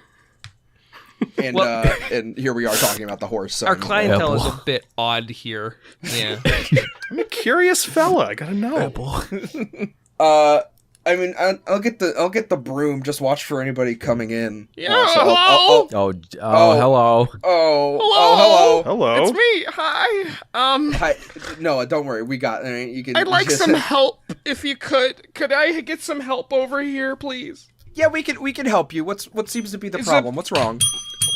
and here we are talking about the horse. So Our clientele is Apple. a bit odd here. Yeah. I'm a curious fella. I gotta know. I mean, I'll get the broom. Just watch for anybody coming in. Yeah, So hello? Hello. hello. Hello. It's me. Hi. Hi, Noah, don't worry. We got. I mean, you can. I'd like some help if you could. Could I get some help over here, please? Yeah, we can help you. What seems to be the Is problem? What's wrong?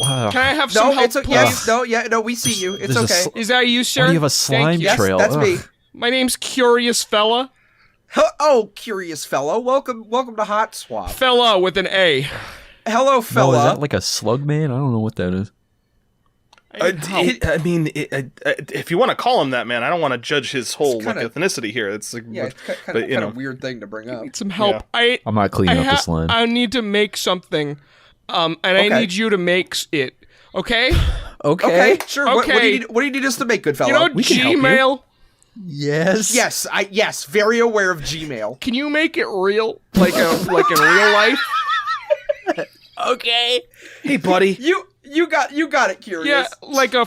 Wow. Can I have some No, help, it's okay. please? No, we see you. It's There's a okay. sl- Is that you, sir? Why do you have a Thank slime you. Yes, trail? that's me. Ugh. My name's Curious Fella. Oh, curious fellow. Welcome to Hot Swap. Fella with an A. Hello, No, fella. is that like a slug man? I don't know what that is. If you want to call him that, man, I don't want to judge his whole kinda- ethnicity here. It's like, yeah, it's but, you know. of weird thing to bring up. Need some help. Yeah. I'm not cleaning up the slime. I need to make something. And I Okay. need you to make it. Okay? Okay, sure. What do Okay. you need us to make, good fellow? You know We can help you. Gmail? Yes. Yes, very aware of Gmail. Can you make it real? Like in real life? Okay. Hey, buddy. You got it, curious. Yeah, like a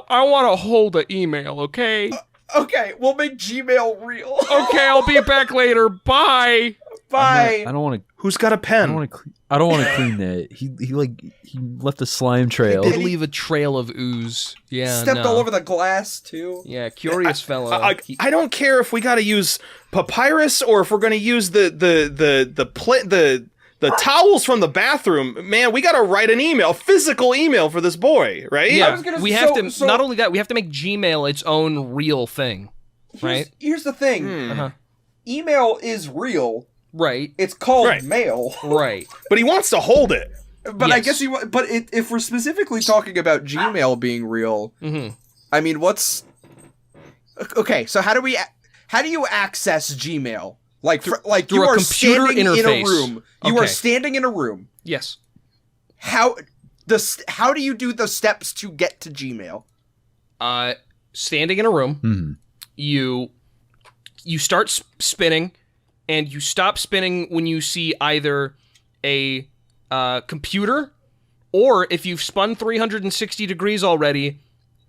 I want to hold an email, okay? Okay, we'll make Gmail real. Okay, I'll be back later. Bye. Bye. I don't want to. Who's got a I pen? don't want to. I don't want to clean that. He left a slime trail. Did leave a trail of ooze. Yeah, Stepped no. all over the glass too. Yeah, curious fella. I don't care if we got to use papyrus or if we're going to use the towels from the bathroom. Man, we got to write an email, physical email for this boy, right? Yeah, was gonna- we have so- to. so- Not only that, we have to make Gmail its own real thing, right? Here's the thing. Uh-huh. Email is real. Right. It's called Right. mail. Right. But he wants to hold it. But I Yes. guess if we're specifically talking about Gmail being real, Mm-hmm. I mean, what's okay? So how do you access Gmail? Like through you a are computer standing in a interface. room. You are Okay. standing in a room. Yes. How do you do the steps to get to Gmail? Standing in a room, Mhm. you start spinning, and you stop spinning when you see either a computer, or if you've spun 360 degrees already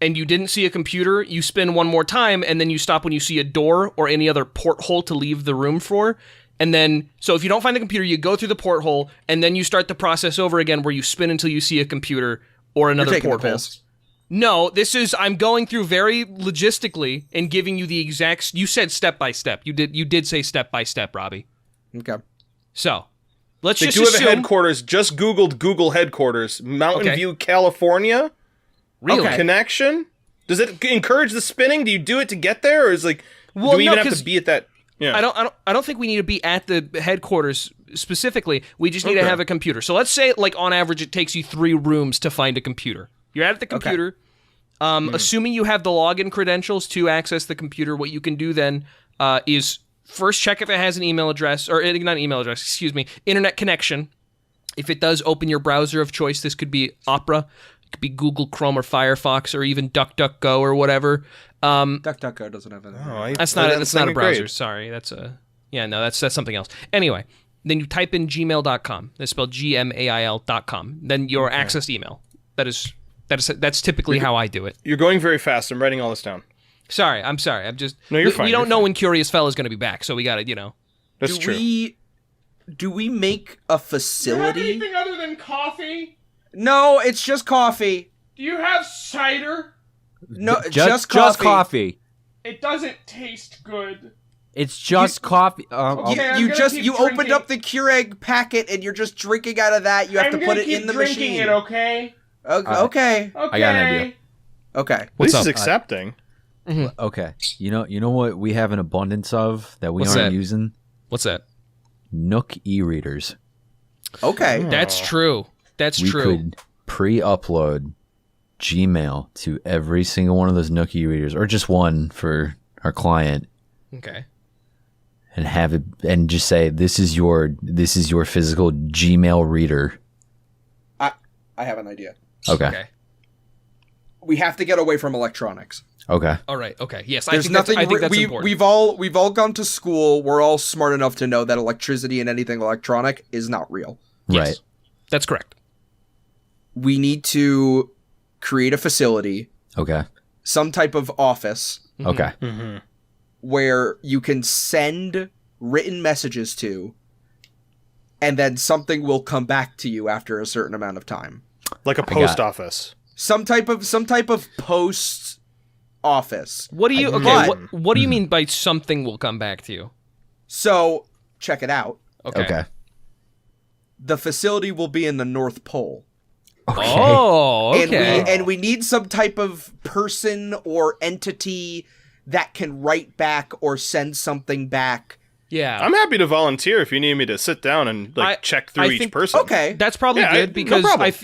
and you didn't see a computer, you spin one more time, and then you stop when you see a door or any other porthole to leave the room for. And then, so if you don't find the computer, you go through the porthole, and then you start the process over again where you spin until you see a computer or another taking the porthole. piss. No, I'm going through very logistically and giving you the exact. You said step by step. You did say step by step, Robbie. Okay. So let's They just do have a assume. headquarters. Just Googled Google headquarters. Mountain Okay. View, California. Really? Okay. Connection? Does it encourage the spinning? Do you do it to get there? Or is like, Well, do we no, even have 'cause to be at that? Yeah. I don't think we need to be at the headquarters specifically. We just need to Okay. have a computer. So let's say, like, on average, it takes you 3 rooms to find a computer. You're at the computer. Assuming you have the login credentials to access the computer, what you can do then is first check if it has an email address, or not an email address, excuse me, internet connection. If it does, open your browser of choice. This could be Opera, it could be Google Chrome or Firefox, or even DuckDuckGo or whatever. DuckDuckGo doesn't have anything. That's not a browser. Sorry, that's something else. Anyway, then you type in gmail.com. That's spelled gmail.com. Then your accessed email. That's typically how I do it. You're going very fast. I'm writing all this down. Sorry. I'm just. No, you're fine, We don't you're know fine. when Curious Fella's going to be back, so we got to, That's true. Do we make a facility? other than coffee? No, it's just coffee. Do you have cider? No, Just coffee. coffee. It doesn't taste good. It's just coffee. Okay, I'm You gonna just keep you opened drinking. up the Keurig packet and you're just drinking out of that. You have to put it in the machine. okay? Okay. I got an idea. Okay. What's This up? is accepting. Okay. You know what we have an abundance of that we What's aren't that? using? What's that? Nook e-readers. Okay. That's true. That's We true. could pre-upload Gmail to every single one of those Nook e-readers, or just one for our client, Okay. and have it and just say this is your physical Gmail reader. I have an idea. Okay. We have to get away from electronics. Okay. All right. Okay. Yes. There's nothing. I think that's we, important. we've all gone to school. We're all smart enough to know that electricity and anything electronic is not real. Yes. Right. That's correct. we need to create a facility, Okay. some type of office Okay. where you can send written messages to, and then something will come back to you after a certain amount of time. Like a post office. Some type of post office. What do you But- what do you mean by something will come back to you? So check it out. Okay. The facility will be in the North Pole. Oh, okay. And we need some type of person or entity that can write back or send something back. yeah. I'm happy to volunteer if you need me to sit down and check through I each think- person. Okay. That's probably Yeah, good no because problem.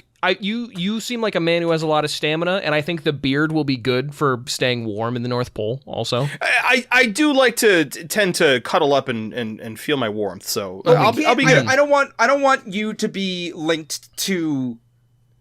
you seem like a man who has a lot of stamina, and I think the beard will be good for staying warm in the North Pole. Also, I do like to tend to cuddle up and feel my warmth, so I'll be good. I don't want you to be linked to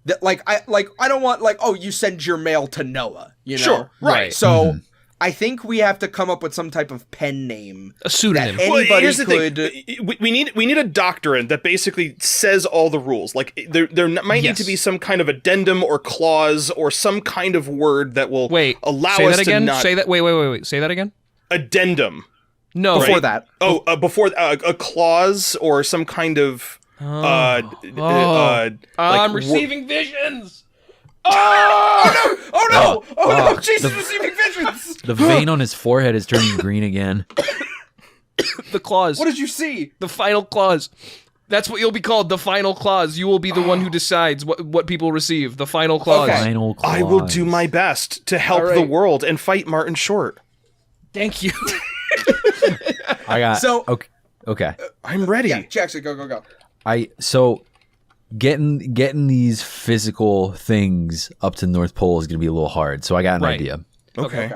that. I don't want you send your mail to Noah. You know. Sure, right. So I think we have to come up with some type of pen name a pseudonym. that Well, anybody here's the could. thing. We need a doctrine that basically says all the rules. Like there might need to be some kind of addendum or clause or some kind of word that will allow say us that again. to not Say that. Wait. Say that again. addendum. No. Before that. Before a clause or some kind of I'm receiving visions. Oh no! Jesus, receiving visions. The vein on his forehead is turning green again. The clause. What did you see? The final clause. That's what you'll be called. The final clause. You will be the one who decides what people receive. The final clause. Okay. Final clause. I will do my best to help the world and fight Martin Short. Thank you. I got. So- Okay. I'm ready. Yeah, Jackson, go. Getting these physical things up to the North Pole is going to be a little hard. So I got an Right. idea. Okay.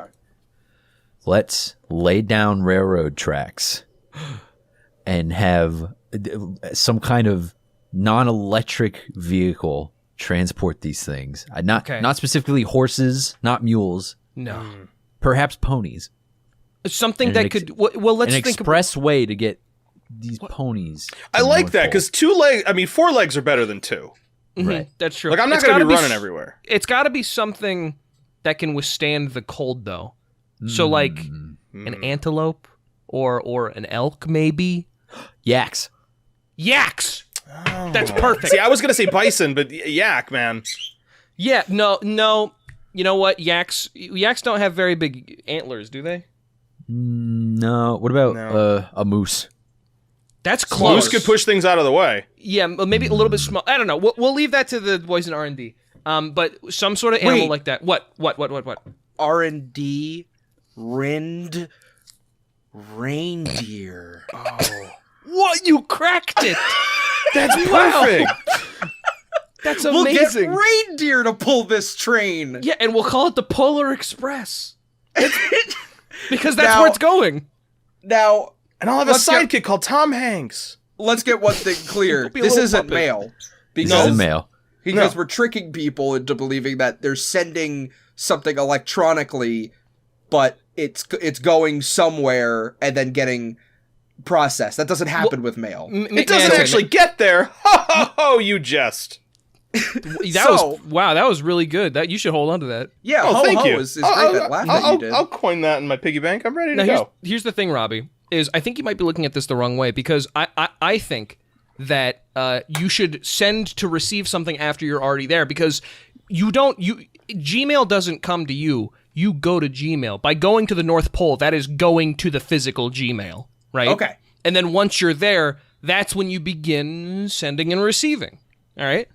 Let's lay down railroad tracks and have some kind of non-electric vehicle transport these things. Not specifically horses, not mules, No. perhaps ponies. Something And that an could. Well, let's An think. express way to get these ponies. I like that because 4 legs are better than 2. Right. That's true. Like I'm not It's going to gotta be running everywhere. It's got to be something that can withstand the cold, though. So, like an antelope or an elk, maybe. Yaks. Yaks. That's perfect. See, I was going to say bison, but yak, man. Yeah. No. You know what? Yaks don't have very big antlers, do they? No. What about a moose? That's close. Moose could push things out of the way. Yeah, maybe a little bit small. I don't know. We'll leave that to the boys in R&D. But some sort of animal Wait. like that. What? R&D, Rind, reindeer. What? You cracked it. That's perfect. That's We'll get amazing. reindeer to pull this train. Yeah, and we'll call it the Polar Express. Because that's Now- where it's going. Now, And I'll have a Let's get- sidekick called Tom Hanks. let's get one thing clear. Be a This little isn't puppet. mail. This Because, is mail. because we're tricking people into believing that they're sending something electronically, but it's going somewhere and then getting processed. That doesn't happen with mail. It doesn't actually get there. Ho, ho, ho, you jest. That was really good. That you should hold on to that. Yeah, Oh, ho thank ho you. is great. That laugh that you did. I'll coin that in my piggy bank. I'm ready to Now go. here's the thing, Robbie, is I think you might be looking at this the wrong way because I think that you should send to receive something after you're already there because Gmail doesn't come to you. You go to Gmail. By going to the North Pole, that is going to the physical Gmail, right? Okay. And then once you're there, that's when you begin sending and receiving. All right?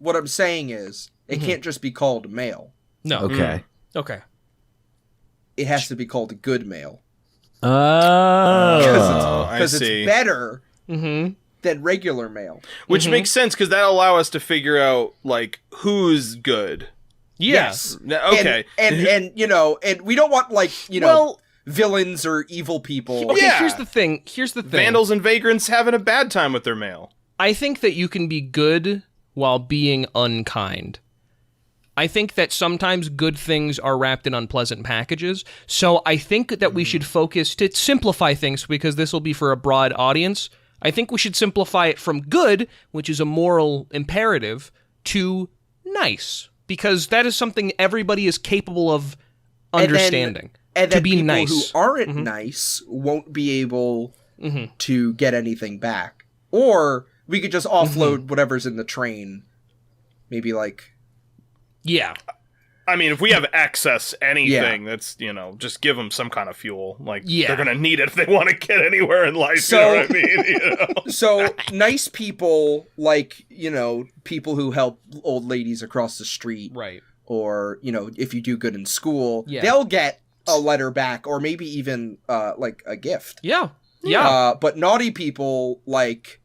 What I'm saying is, it can't just be called mail. No. Okay. Okay. It has to be called good mail. Oh. I Because see. it's better Mm-hmm. than regular mail. Which makes sense because that'll allow us to figure out like who's good. Yes. Okay. And and we don't want Well- villains or evil people. Okay, Yeah. here's the thing. Vandals and vagrants having a bad time with their mail. I think that you can be good while being unkind. I think that sometimes good things are wrapped in unpleasant packages. So I think that we should focus to simplify things because this will be for a broad audience. I think we should simplify it from good, which is a moral imperative, to nice, because that is something everybody is capable of understanding. And to then be people nice. who aren't nice won't be able to get anything back. Or we could just offload whatever's in the train. Maybe like... Yeah. I mean, if we have excess anything, that's, you know, just give them some kind of fuel. Like, Yeah. they're going to need it if they want to get anywhere in life, So- you know what I mean? You know? So, nice people, like, you know, people who help old ladies across the street. Right. Or, you know, if you do good in school, Yeah. they'll get a letter back or maybe even, like, a gift. Yeah. Yeah. But naughty people, like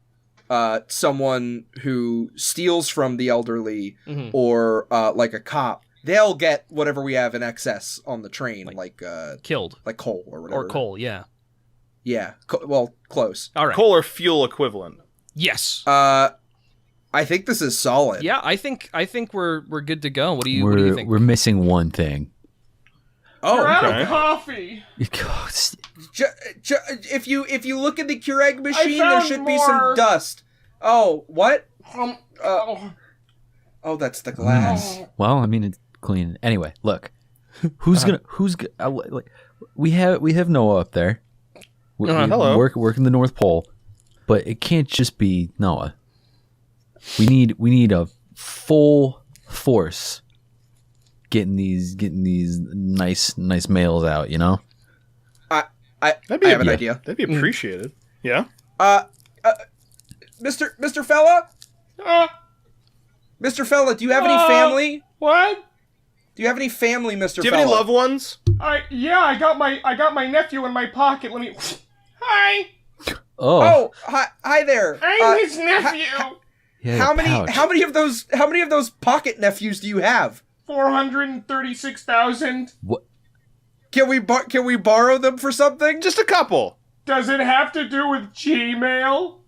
someone who steals from the elderly or like a cop, they'll get whatever we have in excess on the train, like Killed. like coal or whatever. Or coal, yeah. Yeah, well, close. All right. Coal or fuel equivalent. Yes. I think this is solid. Yeah, I think we're good to go. What do you think? We're missing one thing. Oh, Okay. Coffee. if you look in the Keurig machine, there found should be some more. dust. Oh, what? Oh, that's the glass. Well, I mean, it's clean. Anyway, look, who's gonna like, we have Noah up there. Hello. Working the North Pole, but it can't just be Noah. We need a full force getting these nice mails out. You know. I That'd be have an idea. That'd be appreciated. Yeah. Mr. Fella? Mr. Fella, do you have any family? What? Do you have any family, Mr. Do you Fella? have any loved ones? Yeah, I got my nephew in my pocket. Let me. Hi, Oh, Hi there. I'm his nephew. yeah, How the many pouch. how many of those pocket nephews do you have? 436,000. What? Can we borrow them for something? Just a couple. Does it have to do with Gmail?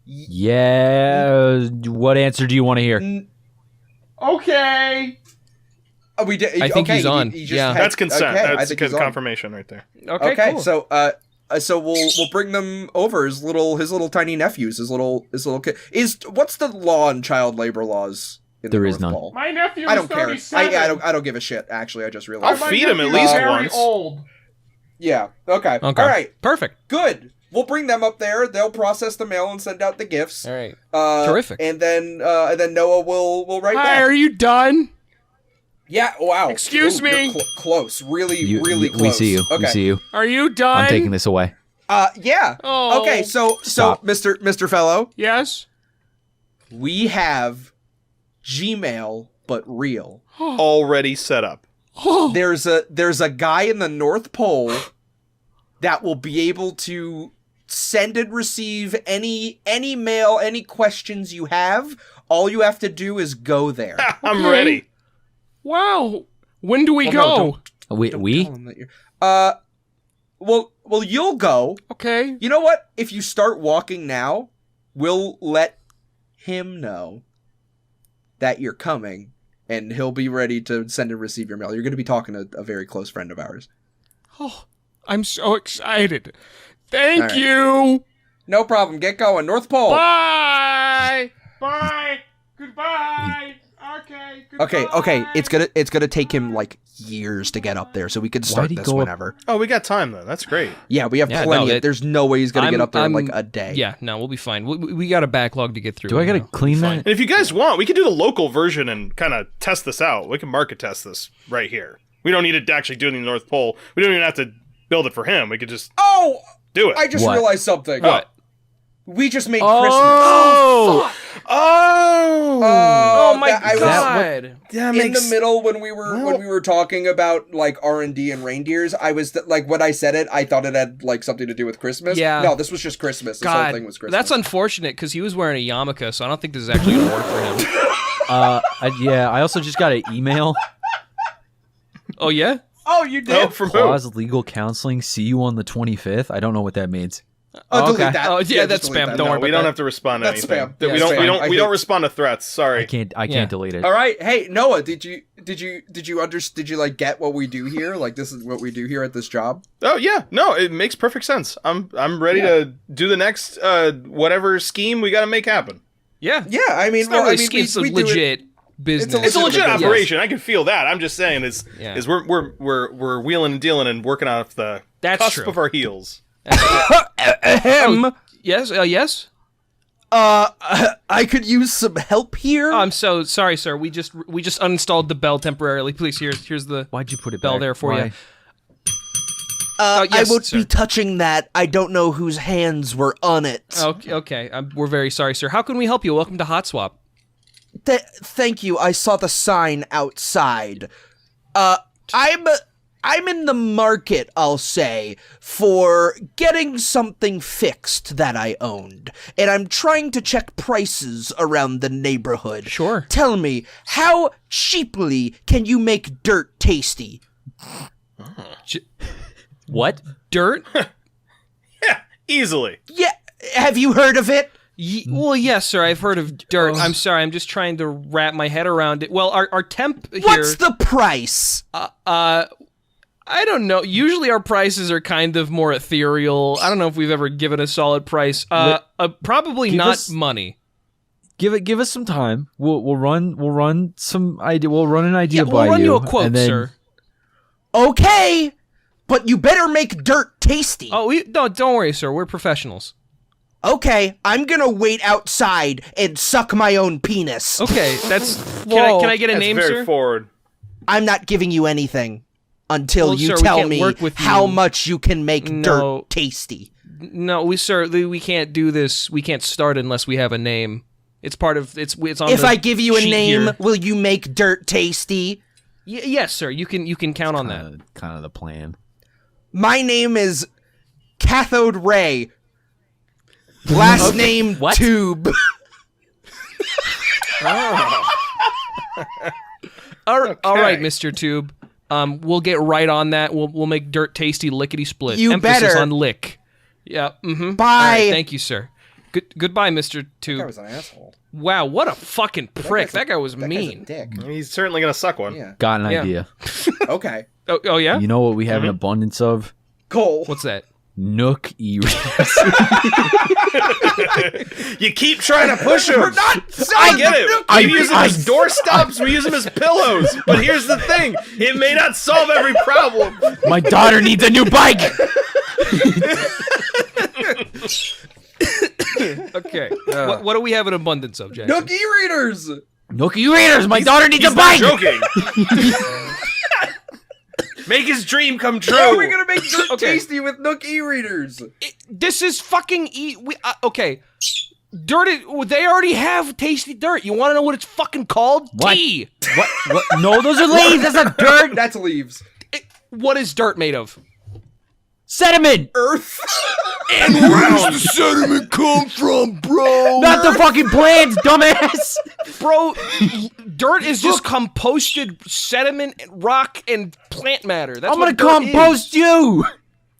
Yeah. What answer do you want to hear? Okay. We did. I think he's on. Yeah. That's consent. Okay, I That's think he's on. confirmation right there. Okay, cool. so we'll bring them over. His little tiny nephews. His little kid. What's the law on child labor laws? In There the is North none. Pole? My nephew I is don't care. 37. I don't give a shit. Actually, I just I'll realized. My feed him at nephew is least very once. old. Yeah. Okay. Okay. All right. Perfect. Good. We'll bring them up there. They'll process the mail and send out the gifts. All right. Uh, Terrific. And then Noah will write Hi, back. are you done? Yeah. Wow. Excuse me. You're close. Really, You- really you- close. We see you. Okay. We see you. Are you done? I'm taking this away. Yeah. Oh. Okay. So Stop. Mr. Fellow, Yes. we have Gmail, but real. Already set up. There's a guy in the North Pole that will be able to send and receive any mail, any questions you have. All you have to do is go there. I'm Okay. ready. Wow. When do we Well, go? no, We Tell him that you're- well, you'll go. Okay. You know what? If you start walking now, we'll let him know that you're coming, and he'll be ready to send and receive your mail. You're going to be talking to a very close friend of ours. Oh, I'm so excited. Thank All right. you. No problem. Get going. North Pole. Bye. Bye. Goodbye. Okay. Goodbye. Okay. It's gonna take him like years to get up there, so we could start Why'd he this go up- whenever. Oh, we got time then. That's great. Yeah, we have Yeah, plenty. no, that- There's no way he's gonna get up there in like I'm- a day. Yeah, no, we'll be fine. We got a backlog to get through. Do I gotta now. clean Fine. that? And if you guys want, we can do the local version and kind of test this out. We can market test this right here. We don't need to actually do it in the North Pole. We don't even have to build it for him. We could just Oh, do it. I just What? realized something. What? We just made Oh! Oh! Oh my I was- god! That in makes the middle when we were talking about like R&D and reindeers, I was like when I said it, I thought it had like something to do with Christmas. Yeah. No, this was just Christmas. This whole God, thing was Christmas. that's unfortunate because he was wearing a yarmulke, so I don't think this is actually gonna work for him. Yeah. I also just got an email. Oh yeah? Oh, you did. Oh, from who? Clause legal counseling. See you on the 25th. I don't know what that means. Oh, okay. delete that. Oh, yeah, that's just delete spam. that. Don't No, worry we about don't that. have to respond to That's anything. spam. We That's don't. spam. I We don't hate- respond to threats. Sorry. I can't Yeah. delete it. All right. Hey, Noah, did you did you like get what we do here? Like this is what we do here at this job? Oh yeah, no, it makes perfect sense. I'm ready to do the next whatever scheme we got to make happen. Yeah. Yeah, I mean, It's not really scheme, it's a legit business. It's a legit business. operation. I can feel that. I'm just saying is Yeah. we're wheeling and dealing and working off the That's cusp true. of our heels. Ahem. Yes. Yes. I could use some help here. Oh, I'm so sorry, sir. We just uninstalled the bell temporarily. Please, here's the Why'd you put it bell back? there for Why? you. I yes, won't sir. be touching that. I don't know whose hands were on it. Okay. We're very sorry, sir. How can we help you? Welcome to Hot Swap. Thank you. I saw the sign outside. I'm in the market, I'll say, for getting something fixed that I owned, and I'm trying to check prices around the neighborhood. Sure. Tell me, how cheaply can you make dirt tasty? What? Dirt? Yeah, easily. Yeah, have you heard of it? Well, yes, sir. I've heard of dirt. I'm sorry. I'm just trying to wrap my head around it. Well, our temp here. What's the price? I don't know. Usually our prices are kind of more ethereal. I don't know if we've ever given a solid price. Probably Give not us- money. Give us some time. We'll run some idea. We'll run an idea Yeah, by we'll run you a and quote, then- sir. Okay, but you better make dirt tasty. Oh, no, don't worry, sir. We're professionals. Okay, I'm gonna wait outside and suck my own penis. Okay, that's. Whoa. Can I get a That's name, very sir? forward. I'm not giving you anything until Well, you sir, we tell can't me work with how you. much you can make No. dirt tasty. No, we can't do this. We can't start unless we have a name. It's part of it's on. If the I give you a sheet name, here. will you make dirt tasty? Yes, sir. You can count on that. Kind of the plan. My name is Cathode Ray. Last name Tube. All right, Okay. Mr. Tube. We'll get right on that. We'll make dirt tasty lickety split. You Emphasis better. on lick. Yeah. Mm-hmm. Bye. All right, thank you, sir. Goodbye, Mr. That Tube. guy was an asshole. Wow, what a fucking prick. That guy was That guy's a mean. dick. He's certainly gonna suck one. Yeah. Got an Yeah. idea. Okay. Oh yeah. You know what we have an abundance of? Cole. What's that? Nook e-readers. You keep trying to push him. We're not I get it. I- We use them as doorstops. We use them as pillows. But here's the thing: it may not solve every problem. My daughter needs a new bike. Okay. What do we have an abundance of, Jackson? Nook e-readers. Nook e-readers. My daughter needs He's a not bike. joking. Make his dream come true. How are we gonna make dirt Okay. tasty with Nook e-readers? This is fucking okay. Dirt. They already have tasty dirt. You want to know what it's fucking called? What? Tea. What? No, those are leaves. That's not dirt. That's leaves. What is dirt made of? Sediment. Earth. Where's the sediment come from, bro? Not the fucking plants, dumbass. Bro, dirt is just composted sediment, rock, and plant matter. That's I'm what gonna dirt compost you. is.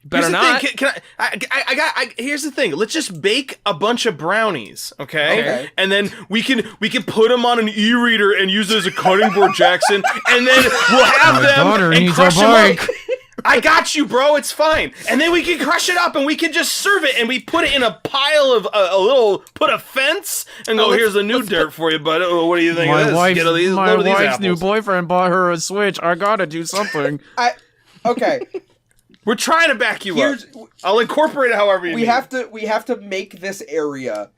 Better Here's the not. thing. Can here's the thing. Let's just bake a bunch of brownies, okay? Okay. And then we can put them on an e-reader and use it as a cutting board, Jackson. And then we'll have them and crush them up. I got you, bro. It's fine. And then we can crush it up and we can just serve it and we put it in a pile of put a fence and go, here's a new dirt for you, bud. Oh, what do you think of this? Get a load of these apples. boyfriend bought her a Switch. I gotta do something. Okay. We're trying to back you Here's up. I'll incorporate it however you we need. have to make this area,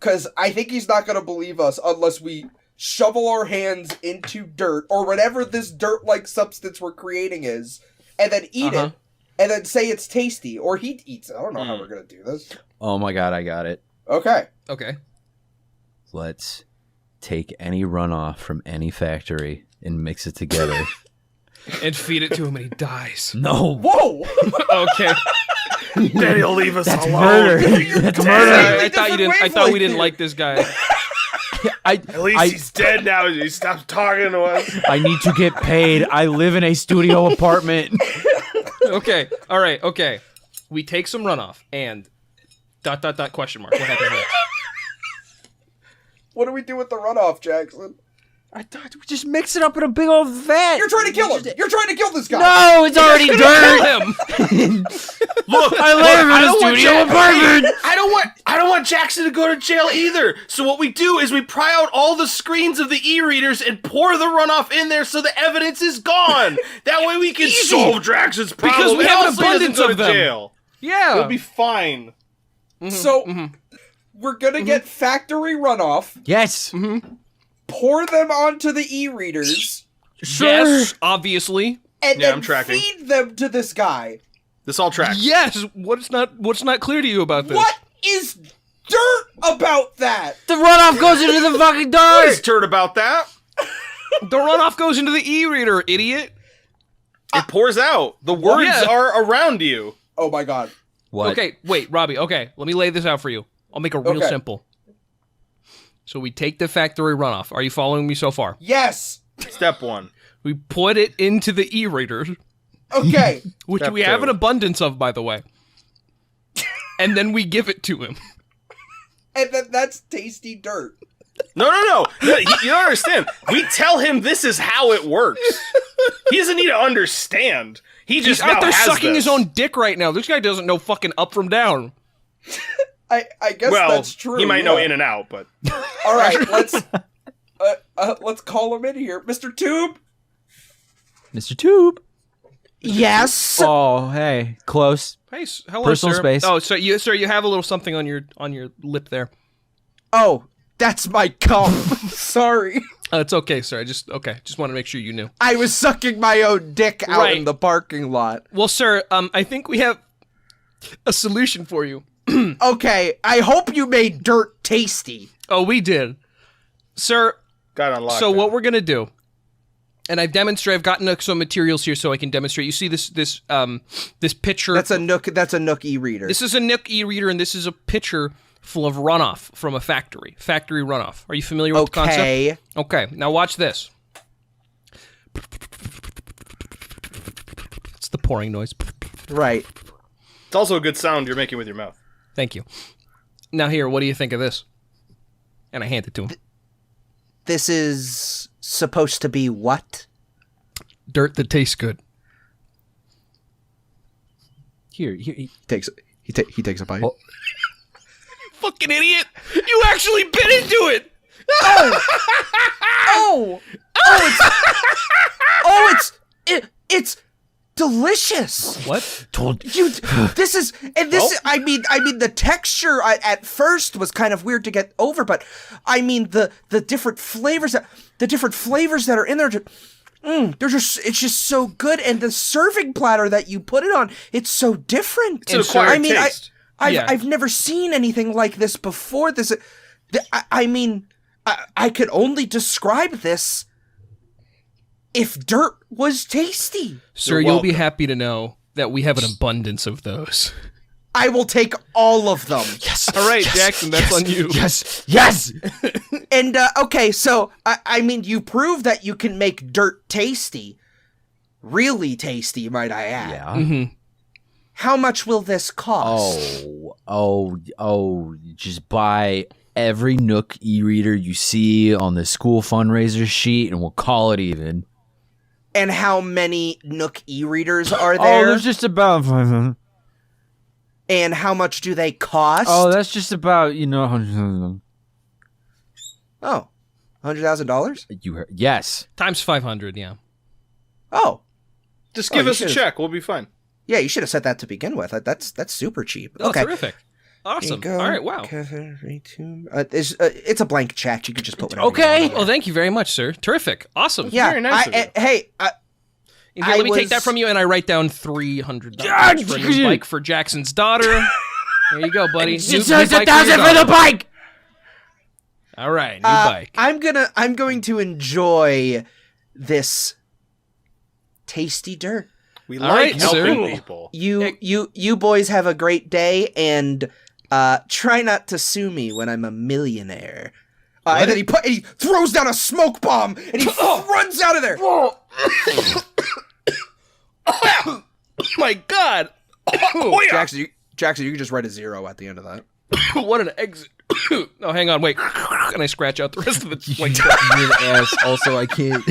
because I think he's not gonna believe us unless we shovel our hands into dirt or whatever this dirt-like substance we're creating is, and then eat it, and then say it's tasty, or he eats it. I don't know how we're gonna do this. Oh my god, I got it. Okay. Okay. Let's take any runoff from any factory and mix it together. And feed it to him and he dies. No. Whoa! Okay. Then he'll leave us alone. Murder. That's murder. I thought you didn't. I thought we didn't like this guy. At least he's dead now. He stopped talking to us. I need to get paid. I live in a studio apartment. Okay. All right. Okay. We take some runoff and ... question mark. What happens next? What do we do with the runoff, Jackson? I thought we just mix it up in a big old vat. You're trying to kill him. You're trying to kill this guy. No, it's already dirt. Him. Look, I live in a studio apartment. I don't want Jackson to go to jail either. So what we do is we pry out all the screens of the e-readers and pour the runoff in there so the evidence is gone. That way we can solve Jackson's problem. Because we and have an also he doesn't abundance go to of them. jail. Yeah. We'll be fine. So we're gonna get factory runoff, Yes. pour them onto the e-readers, Yes, obviously. and Yeah, then I'm tracking. feed them to this guy. This all tracks. Yes. What's not clear to you about this? What is dirt about that? The runoff goes into the fucking What is dirt. dirt about that? The runoff goes into the e-reader, idiot. It pours out. The words yeah. are around you. Oh my god. What? Okay, wait, Robbie. Okay, let me lay this out for you. I'll make it real Okay. simple. So we take the factory runoff. Are you following me so far? Yes. Step one. We put it into the e-reader, Okay. which Step we have two. an abundance of, by the way. And then we give it to him. And then that's tasty dirt. No. You don't understand. We tell him this is how it works. He doesn't need to understand. He He's just out now there has sucking this. his own dick right now. This guy doesn't know fucking up from down. I guess Well, that's true. he might know yeah. in and out, but All right, let's call him in here, Mr. Tube. Mr. Tube. Yes. Oh, hey, close. Hey, hello, Personal sir. space. Oh, so you have a little something on your lip there. Oh, that's my cum. Sorry. It's okay, sir. I just want to make sure you knew. I was sucking my own dick out Right. in the parking lot. Well, sir, I think we have a solution for you. Okay, I hope you made dirt tasty. Oh, we did, sir. got unlocked. So what we're gonna do, and I've gotten some materials here so I can demonstrate. You see this picture. That's a Nook e-reader. This is a Nook e-reader, and this is a picture full of runoff from a factory runoff. Are you familiar with the concept? Okay. Okay, now watch this. It's the pouring noise. Right. It's also a good sound you're making with your mouth. Thank you. Now here, what do you think of this? And I hand it to him. This is supposed to be what? Dirt that tastes good. Here. He takes a bite. Oh. Fucking idiot! You actually bit into it! It's delicious. What? This is I mean the texture at first was kind of weird to get over, but I mean the different flavors that are in there it's just so good, and the serving platter that you put it on, it's so different. It's an acquired I mean, taste. I've never seen anything like this before. I could only describe this if dirt was tasty. Sir, you'll be happy to know that we have an abundance of those. I will take all of them. Yes. All right, Jackson, that's on you. Yes. And, okay, so, I mean, you prove that you can make dirt tasty. Really tasty, might I add. Yeah. Mm-hmm. How much will this cost? Just buy every Nook e-reader you see on the school fundraiser sheet, and we'll call it even. And how many Nook e-readers are Oh, there? there's just about 500. And how much do they cost? Oh, that's just about, 100. Oh, $100,000? You heard? Yes. Times 500, yeah. Oh, Just give you us a should've- check. We'll be fine. yeah, you should have said that to begin with. That's super cheap. Oh, okay. terrific. Awesome. Here you go. All right, wow. It's a blank check. You could just put whatever Okay. you want. Well, thank you very much, sir. Terrific. Awesome. Yeah. very nice of you. Hey, And here, I let me take was- that from you, and I write down $300 for a new bike for Jackson's daughter. There you go, buddy. It's New just bike your 1,000 for the daughter. bike. All right, new bike. I'm going to enjoy this tasty dirt. We All like right, helping sir. people. You boys have a great day, and try not to sue me when I'm a millionaire. And then he throws down a smoke bomb and he runs out of there. My God. Jackson, you can just write a 0 at the end of that. What an exit. Oh, hang on, wait. and I scratch out the rest of the like. You're an ass. Also, I can't.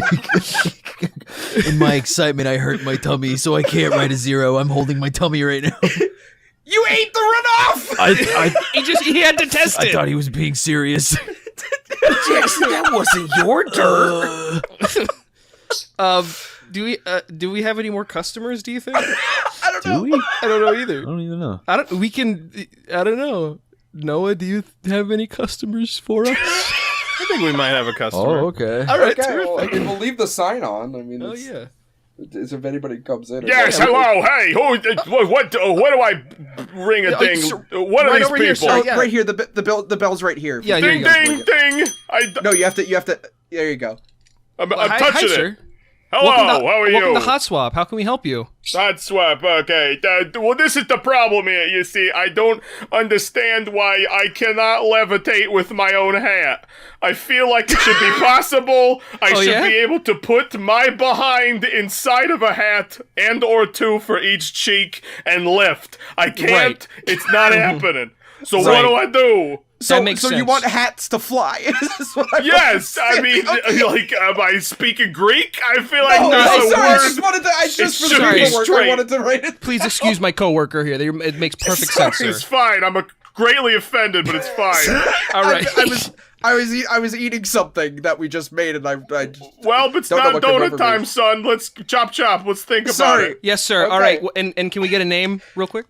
In my excitement, I hurt my tummy, so I can't write a 0. I'm holding my tummy right now. You ate the runoff. He had to test I it. thought he was being serious. Jackson, that wasn't your dirt. Do we have any more customers? Do you think? Do we? I don't know either. I don't even know. I don't know. Noah, do you have any customers for us? I think we might have a customer. Oh, okay. All right. Okay, well, I mean, we'll leave the sign on. I mean, Oh yeah. if anybody comes in. Yes, hello, hey, what do I ring a thing? What are right these over here, people? sir. Oh, Yeah. right here. The bell's right here. Yeah, here Ding, you go. ding, ding. No, you have to. There you go. I'm Hi, touching it. sir. Hello, Welcome to, how are you? Welcome to Hot Swap. How can we help you? Hot swap, okay. Well, this is the problem here, you see. I don't understand why I cannot levitate with my own hat. I feel like it should be possible. I should yeah? be able to put my behind inside of a hat and or two for each cheek and lift. I can't. Right. It's not happening. So Right. what do? So, That makes so you sense. want hats to fly? Is what I'm Yes, I understanding. mean, Okay. like, am I speaking Greek? I feel like No, there's I'm a sorry. I word. just wanted to. I just for should the be paperwork. I straight. wanted to write it. Please excuse my coworker here. It makes perfect sense, sir. It's fine. I'm greatly offended, but it's fine. All right. I was eating something that we just made, and I just, Well, it's Don't know not what donut remember time, me. son. Let's chop. Let's think about Sorry. it. Yes, sir. All Okay. right. And can we get a name real quick?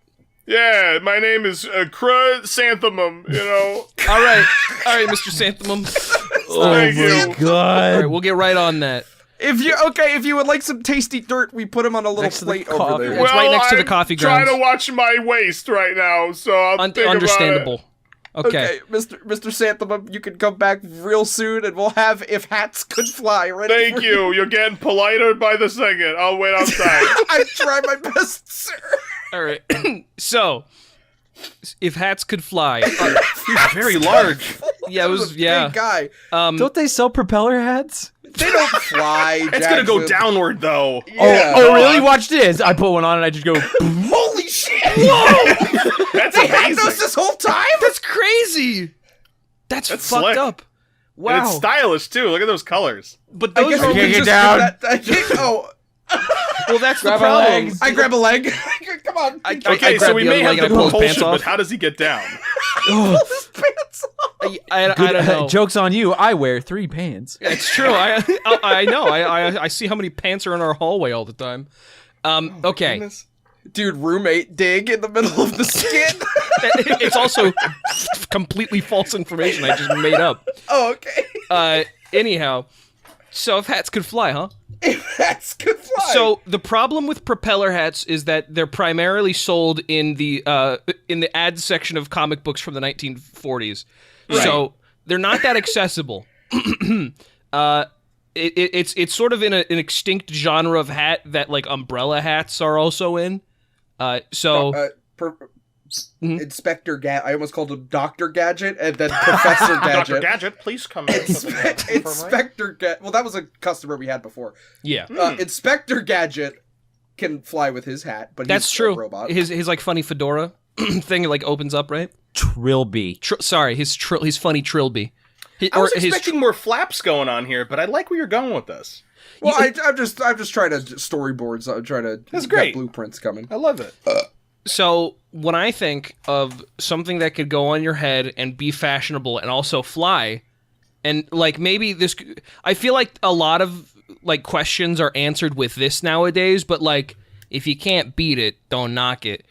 Yeah, my name is Chrysanthemum, you know. All right, Mr. Santhemum. Thank you. All right, we'll get right on that. if you would like some tasty dirt, we put them on a little Next to the plate over coffee. there. It's right next to the I'm coffee trying grounds. to watch my waist right now, so I'll think about Understandable. it. Okay. Mr. Santhemum, you can come back real soon, and we'll have If Hats Could Fly ready. Thank for you. You're getting politer by the second. I'll wait outside. I try my best, sir. All right. So, if hats could fly, He's very large. yeah, it was yeah. Big guy. Don't they sell propeller hats? They don't fly. It's gonna go Jackson. downward though. Yeah. Oh, really? Watch this. I put one on and I just go. Holy shit! Whoa! That's They had amazing. those this whole time. That's crazy. That's fucked slick. up. And Wow. it's stylish too. Look at those colors. But I those guess are we can get just down. do that. I can't, well. That's the Grab a problem. leg. I grab a leg. Come on. I Okay, so grabbed we the may other have leg the and I pulled his pants propulsion, off. but how does he get down? pull his pants off. I don't know. Joke's on you. I wear 3 pants. It's true. I know. I see how many pants are in our hallway all the time. Okay. Goodness. Dude, roommate dig in the middle of the skin. It's also completely false information I just made up. Oh, okay. Anyhow, so if hats could fly, huh? If Hats Could Fly. So the problem with propeller hats is that they're primarily sold in the ad section of comic books from the 1940s. So they're not that accessible. It's sort of in an extinct genre of hat that like umbrella hats are also in. Inspector Gadget. I almost called him Dr. Gadget and then Professor Gadget. Dr. Gadget, please come in. Inspector Gadget. Well, that was a customer we had before. Yeah. Inspector Gadget can fly with his hat, but That's he's true. a robot. His like funny fedora thing like opens up, right? Trilby. Sorry, his funny trilby. I was expecting more flaps going on here, but I like where you're going with this. Well, I'm just trying to storyboards. I'm trying to That's get great. blueprints coming. I love it. So when I think of something that could go on your head and be fashionable and also fly, and like maybe this, I feel like a lot of like questions are answered with this nowadays. But like, if you can't beat it, don't knock it.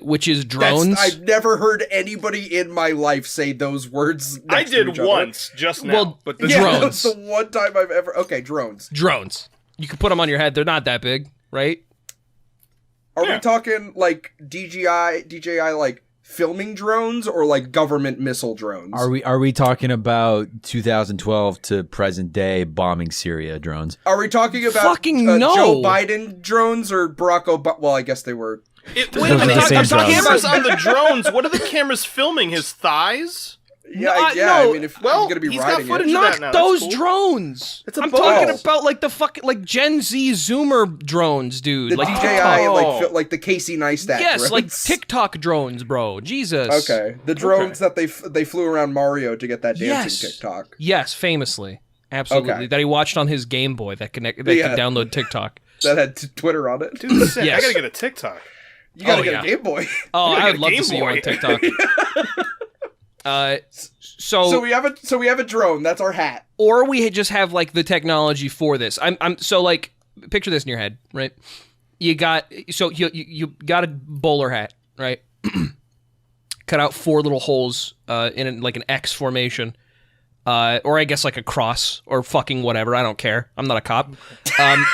Which is drones. I've never heard anybody in my life say those words. I next to did each other. once, just now. Well, but this Yeah, Drones. that's the one time I've ever. Okay, drones. Drones. You can put them on your head. They're not that big, right? Are Yeah. we talking like DJI like filming drones or like government missile drones? Are we talking about 2012 to present day bombing Syria drones? Are we talking about Fucking no. Joe Biden drones or Barack Obama? Well, I guess they were. Wait a Those are minute, the same I'm talking drones. cameras on the drones. What are the cameras filming? His thighs? Yeah, no, I mean, if he's well, gonna be he's got riding footage it. of Not that now. That's those cool. drones. It's a I'm boat. talking about like the fucking like Gen Z Zoomer drones, dude. The like DJI, TikTok. like the Casey Neistat yes, drones. like TikTok drones, bro. Jesus. Okay, the drones that they flew around Mario to get that dancing Yes. TikTok. Yes, famously, absolutely. Okay. That he watched on his Game Boy that could download TikTok. That had Twitter on it. Dude, sick. Yes. I gotta get a TikTok. You gotta Oh, get yeah. a Game Boy. Oh, gotta I get would a love to Game see you on Boy. TikTok. So So we have a drone. That's our hat. or we just have like the technology for this. I'm so like picture this in your head, right? You got you got a bowler hat, right? Cut out 4 little holes in like an X formation. Or I guess like a cross or fucking whatever. I don't care. I'm not a cop. And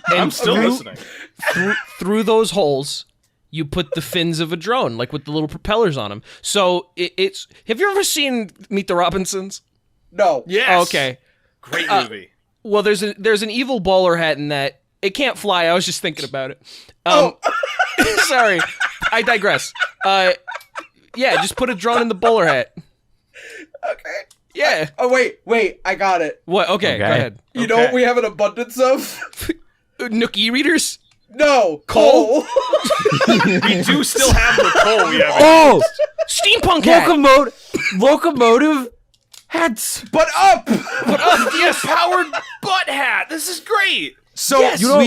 I'm still listening. through those holes, you put the fins of a drone, like with the little propellers on them. So it's. Have you ever seen Meet the Robinsons? No. Yes. Oh, okay. Great movie. Well, there's an evil bowler hat in that. It can't fly. I was just thinking about it. Sorry, I digress. Yeah, just put a drone in the bowler hat. Okay. Yeah. Oh wait, I got it. What? Okay, go ahead. You know what we have an abundance of? Nook e-readers? No, coal. We do still have the coal. We have. Oh, Steampunk hat! locomotive hats. But up. Yes, powered butt hat. This is great. So Yes, you know,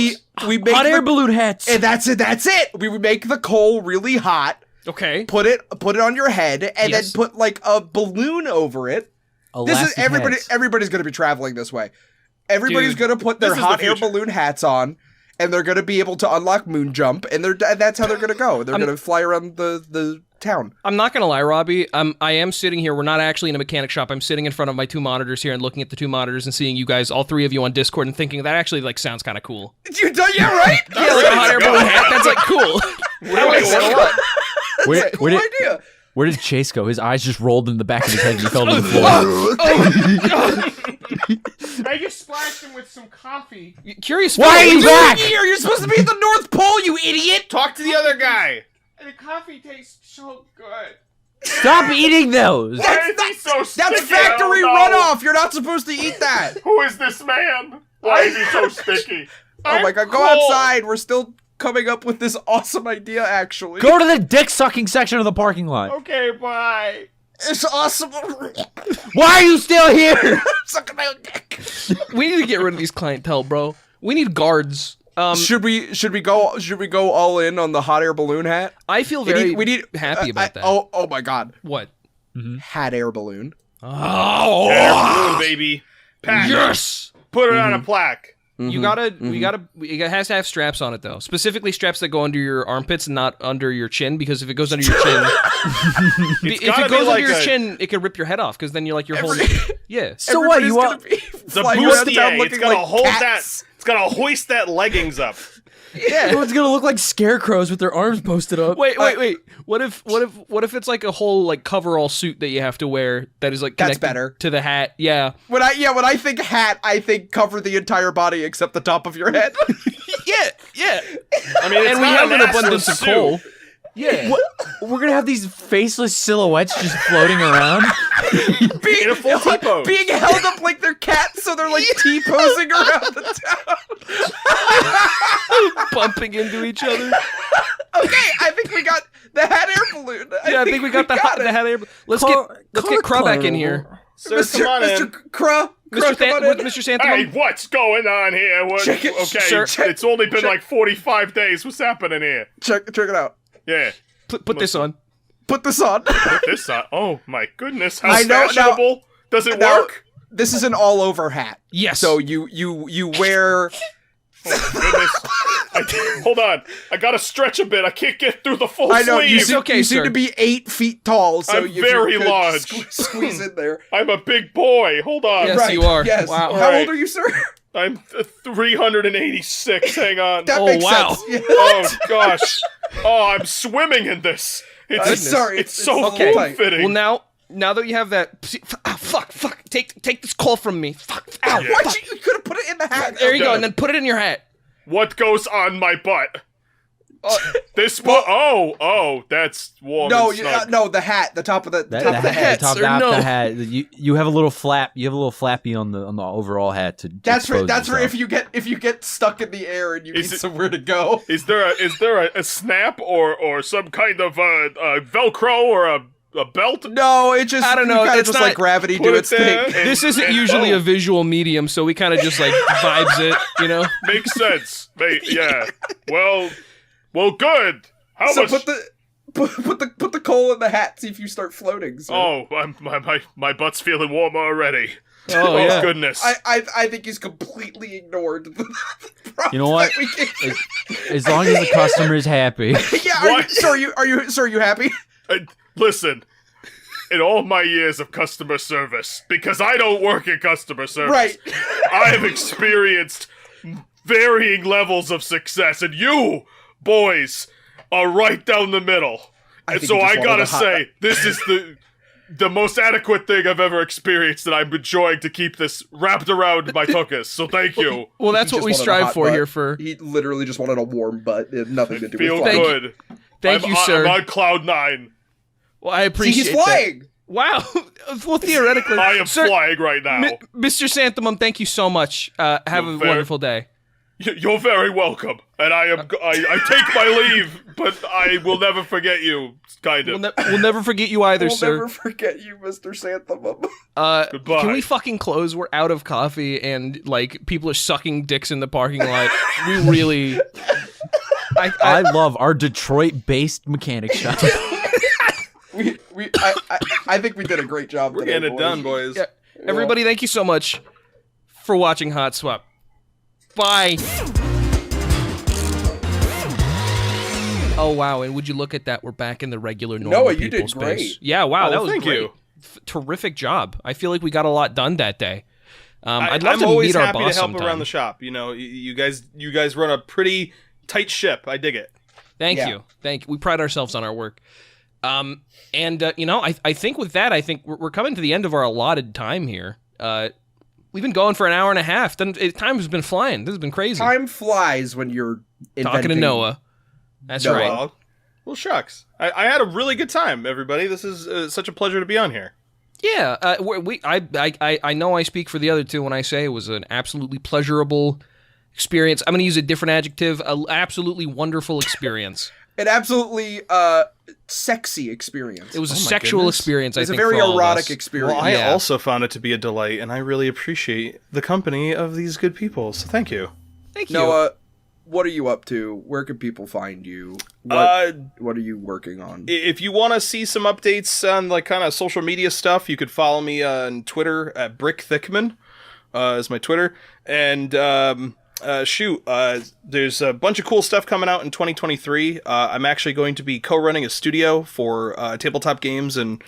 we make hot air the, balloon hats. and that's it. We would make the coal really hot. Okay. Put it on your head, and Yes. then put like a balloon over it. This is Elastic everybody. hats. Everybody's gonna be traveling this way. Everybody's Dude, gonna put their this is hot the air future. balloon hats on, and they're gonna be able to unlock moon jump, and that's how they're gonna go. They're gonna fly around the town. I'm not gonna lie, Robbie. I am sitting here. We're not actually in a mechanic shop. I'm sitting in front of my 2 monitors here and looking at the 2 monitors and seeing you guys, all 3 of you on Discord, and thinking that actually like sounds kind of cool. You done? Yeah, right. Yeah, like a hot air balloon hat. That's like cool. I like that a lot. Where Cool did idea. where did Chase go? His eyes just rolled in the back of his head and he fell to the floor. I just splashed him with some coffee. Curious. Why are you back? Here, you're supposed to be at the North Pole, you idiot. Talk to the other guy. And the coffee tastes so good. Stop eating those. Why is he so sticky? That's factory I don't know. runoff. You're not supposed to eat that. Who is this man? Why is he so sticky? Oh my god, go outside. We're still coming up with this awesome idea, actually. Go to the dick sucking section of the parking lot. Okay, bye. It's awesome. Why are you still here? Sucking my own dick. We need to get rid of these clientele, bro. We need guards. Should we go all in on the hot air balloon hat? I feel very we need happy about that. Oh my god. What? Hat air balloon. Oh, Air balloon, baby. Patent. yes. Put it on a plaque. You gotta, it has to have straps on it though. Specifically straps that go under your armpits and not under your chin, because if it goes under your chin, if gotta it be goes like under your a- chin, it could rip your head off, because then you're like, you're holding, yeah. So what? You want? It's a flying around town bustier. It's looking gotta like hold cats. that. It's gotta hoist that leggings up. Everyone's gonna look like scarecrows with their arms posted up. Wait. What if it's like a whole like coverall suit that you have to wear that is like That's connected better. to the hat? Yeah. When I think hat, I think cover the entire body except the top of your head. Yeah. I mean, it's And we not have an assless abundance of suit. coal. Yeah. What? We're gonna have these faceless silhouettes just floating around. In a full T-pose. Being held up like they're cats, so they're like T-posing around the town. Bumping into each other. Okay, I think we got the hat air balloon. Yeah, I think we got the hat air. Let's get Crow back in here. Sir, come on in. Mr. Kruh, Mr. come on in. Mr. Hey, Santamon. what's going on here? What, Check it, okay, sir. it's only been like 45 days. What's happening here? Check it out. Yeah. Put this on. Put this on. Put this on. Oh my goodness, how I know, now- fashionable. Does it Now, work? This is an all-over hat. Yes. So you wear. Goodness. Hold on. I gotta stretch a bit. I can't get through the full I know you sleeve. seem, okay, you seem sir. to be 8 feet tall, so I'm you very could large. Squeeze in there. I'm a big boy. Hold on. Yes, Right, you are. Yes. Wow. How Alright. old are you, sir? I'm 386. Hang on. That Oh, makes wow. sense. Yeah. Oh gosh. Oh, I'm swimming in this. It's sorry, It's so okay. form-fitting. Well, now that you have that, fuck, take this call from me. Fuck, ow, Yeah. Why fuck. you could have put it in the hat? There you go, Okay. and then put it in your hat. What goes on my butt? This spot. Oh, that's warm. No, and snug. no, the hat, the top of the That, top the of the hat, hat. top, or top no? the hat. You have a little flap. You have a little flappy on the overall hat to. That's for expose yourself. if you get stuck in the air and you need Is it- somewhere to go. Is there a snap or some kind of Velcro or a belt? No, it just I don't know, Kind of it's just not- let gravity Put do it its there thing. and- This isn't and- usually oh, a visual medium, so we kind of just like vibes it, you know? Makes sense. Yeah. Well, good. How So much? put the coal in the hat. See if you start floating. So. Oh, my butt's feeling warmer already. Oh, yeah. Goodness. I think he's completely ignored the props You know what? that we gave. As long as the customer is happy. Yeah, What? sir, are you happy? Listen. In all my years of customer service, because I don't work in customer service, Right. I have experienced varying levels of success, and you, boys, are right down the middle. And think so you just I gotta wanted to say, this is the most adequate thing I've ever experienced, and I'm enjoying to keep this wrapped around my tuchus, so thank you. Well, that's He what just we wanted a strive hot for butt. here for... He literally just wanted a warm butt. It had nothing to do Feel with flying. good. Thank you, sir. I'm on cloud 9. Well, I See, appreciate he's that. flying. Wow. Well, theoretically... I am Sir, flying right now. Mr. Santhemum, thank you so much. Have You're a very- wonderful day. You're very welcome, and I take my leave, but I will never forget you, kind of. We'll never forget you either, We'll sir. never forget you, Mr. Santhemum. Goodbye. Can we fucking close? We're out of coffee, and like people are sucking dicks in the parking lot. We really... I love our Detroit-based mechanic shop. I think we did a great job. We're today, getting it done, boys. Yeah. Everybody, thank you so much for watching Hot Swap. Bye. Oh wow! And would you look at that? We're back in the regular normal Noah, you people did space. great. Yeah, wow, Oh, that was thank great. you. Terrific job. I feel like we got a lot done that day. I'd love I'm to always meet our happy boss to help sometime. around the shop. You know, you guys run a pretty tight ship. I dig it. Thank Yeah. you. We pride ourselves on our work. You know, I think with that, I think we're coming to the end of our allotted time here. We've been going for an hour and a half. Time has been flying. This has been crazy. Time flies when you're Talking to inventing- Noah. That's Noah. right. Well, shucks. I had a really good time, everybody. This is such a pleasure to be on here. Yeah, I know I speak for the other two when I say it was an absolutely pleasurable experience. I'm going to use a different adjective. An absolutely wonderful experience. An absolutely sexy experience. It was a my sexual goodness. experience. It's I a think very for all of erotic us. experience. Well, I Yeah. also found it to be a delight, and I really appreciate the company of these good people. So thank you. Thank you. Noah, what are you up to? Where can people find you? What are you working on? If you want to see some updates on like kind of social media stuff, you could follow me on Twitter at BrickThickman. Is my Twitter, and there's a bunch of cool stuff coming out in 2023. I'm actually going to be co-running a studio for tabletop games and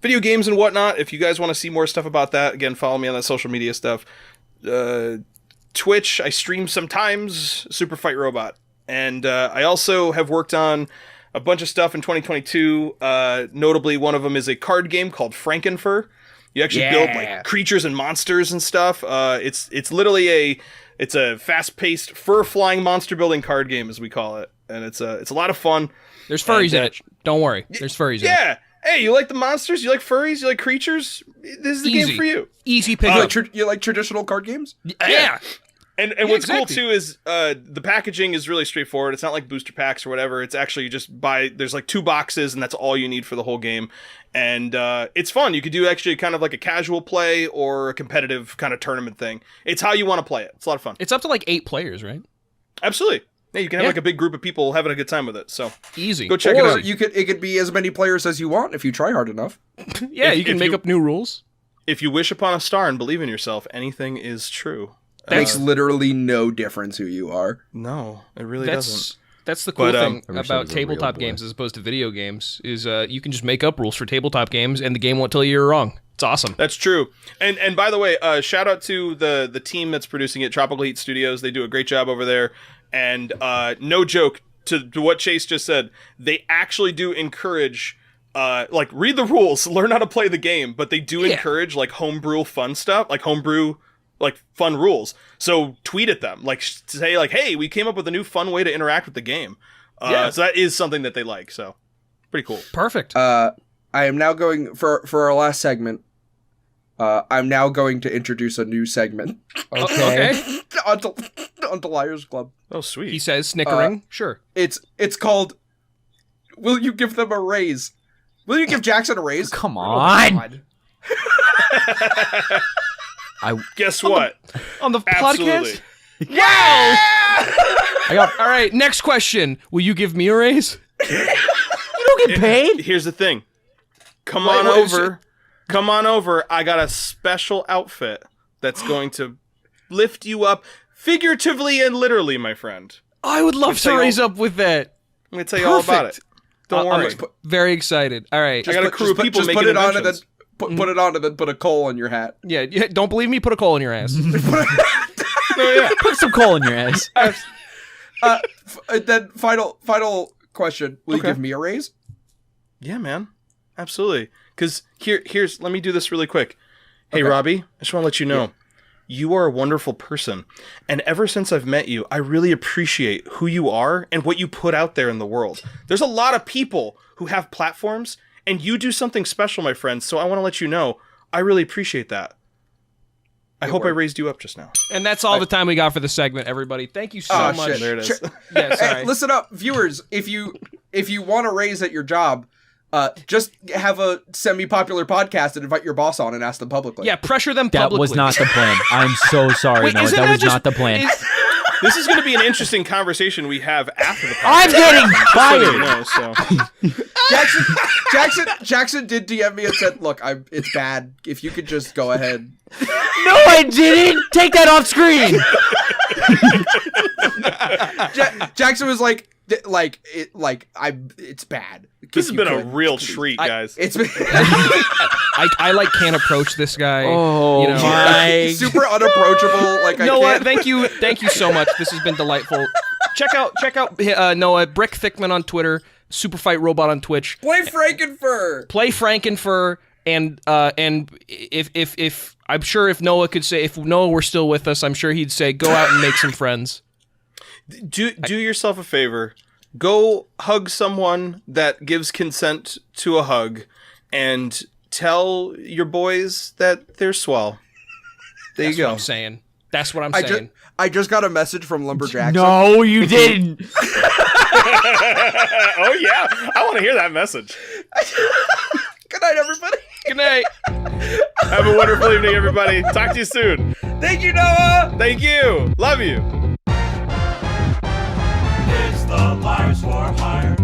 video games and whatnot. If you guys want to see more stuff about that, again, follow me on that social media stuff. Twitch, I stream sometimes, Super Fight Robot. And I also have worked on a bunch of stuff in 2022. Notably, one of them is a card game called Frankenfur. You actually build like creatures and monsters and stuff. It's literally it's a fast-paced fur-flying monster building card game, as we call it, and it's a lot of fun. There's furries in And, it. Don't worry. There's furries in it. Yeah. Hey, you like the monsters? You like furries? You like creatures? This is the Easy. game for you. Easy pickup. You like traditional card games? Yeah. And what's exactly. cool too is the packaging is really straightforward. It's not like booster packs or whatever. It's actually you just buy. There's like 2 boxes, and that's all you need for the whole game. And it's fun. You could do actually kind of like a casual play or a competitive kind of tournament thing. It's how you want to play it. It's a lot of fun. It's up to like 8 players, right? Absolutely. Yeah, you can have Yeah. like a big group of people having a good time with it. So Easy. go check it Or out. it could be as many players as you want if you try hard enough. Yeah, if- you can if make you- up new rules. If you wish upon a star and believe in yourself, anything is true. Makes literally no difference who you are. No, it really doesn't. That's the cool But, thing I wish I about was a real tabletop boy. games as opposed to video games is you can just make up rules for tabletop games and the game won't tell you you're wrong. It's awesome. That's true. And by the way, shout out to the team that's producing it, Tropical Heat Studios. They do a great job over there. And no joke to what Chase just said, they actually do encourage like read the rules, learn how to play the game, but they do Yeah. encourage like homebrew fun stuff, like homebrew like fun rules. So tweet at them, like say like, hey, we came up with a new fun way to interact with the game. Yeah. So that is something that they like. So pretty cool. Perfect. I am now going for our last segment. I'm now going to introduce a new segment Okay. onto Liars Club. Oh, sweet. He says, snickering. Sure. It's called "Will you give them a raise?" Will you give Jackson a raise? Come on. God. Guess what? On the Absolutely. podcast? Wow! I got. All right, next question. Will you give me a raise? You don't get paid. Here's the thing. Come on over. Come on over. I got a special outfit that's going to lift you up figuratively and literally, my friend. I would love to tell you raise up with that. I'm going to tell you all about it. Don't worry. I'm very excited. All right. I got a crew of people just making put it on and then inventions. put it on and then put a coal on your hat. Yeah, don't believe me? Put a coal in your ass. Put some coal in your ass. Then final question: will you give me a raise? Yeah, man. Absolutely. Because here's let me do this really quick. Hey, Robbie, I just want to let you know, you are a wonderful person. And ever since I've met you, I really appreciate who you are and what you put out there in the world. There's a lot of people who have platforms, and you do something special, my friend. So I want to let you know, I really appreciate that. I hope I raised you up just now. And that's all the time we got for the segment, everybody. Thank you so much. Shit. There it is. Yeah, sorry. Hey, listen up, viewers. If you want a raise at your job, just have a semi-popular podcast and invite your boss on and ask them publicly. Yeah, pressure them That publicly. was not the plan. I'm so sorry. Wait, No, isn't that was just- not the plan. This is going to be an interesting conversation we have after the podcast. I'm getting Just so you fired. know, so. Jackson did DM me and said, "Look, it's bad. If you could just go ahead." No, I didn't. Take that off screen. Jackson was like, it's bad. This has If been you a could, real please. treat, guys. It's been I like can't approach this guy. Oh you know. my. super unapproachable. Like I Noah, can't. thank you so much. This has been delightful. Check out Noah, BrickThickman on Twitter, Superfight Robot on Twitch. Play Frankenfur. Play Frankenfur, and if I'm sure if Noah were still with us, I'm sure he'd say go out and make some friends. Do yourself a favor. Go hug someone that gives consent to a hug, and tell your boys that they're swell. There That's you what go. I'm saying. That's what I'm saying. I just got a message from Lumberjackson. No, you didn't. Oh yeah, I want to hear that message. Good night, everybody. Good night. Have a wonderful evening, everybody. Talk to you soon. Thank you, Noah. Thank you. Love you. It's the Liars for Hire.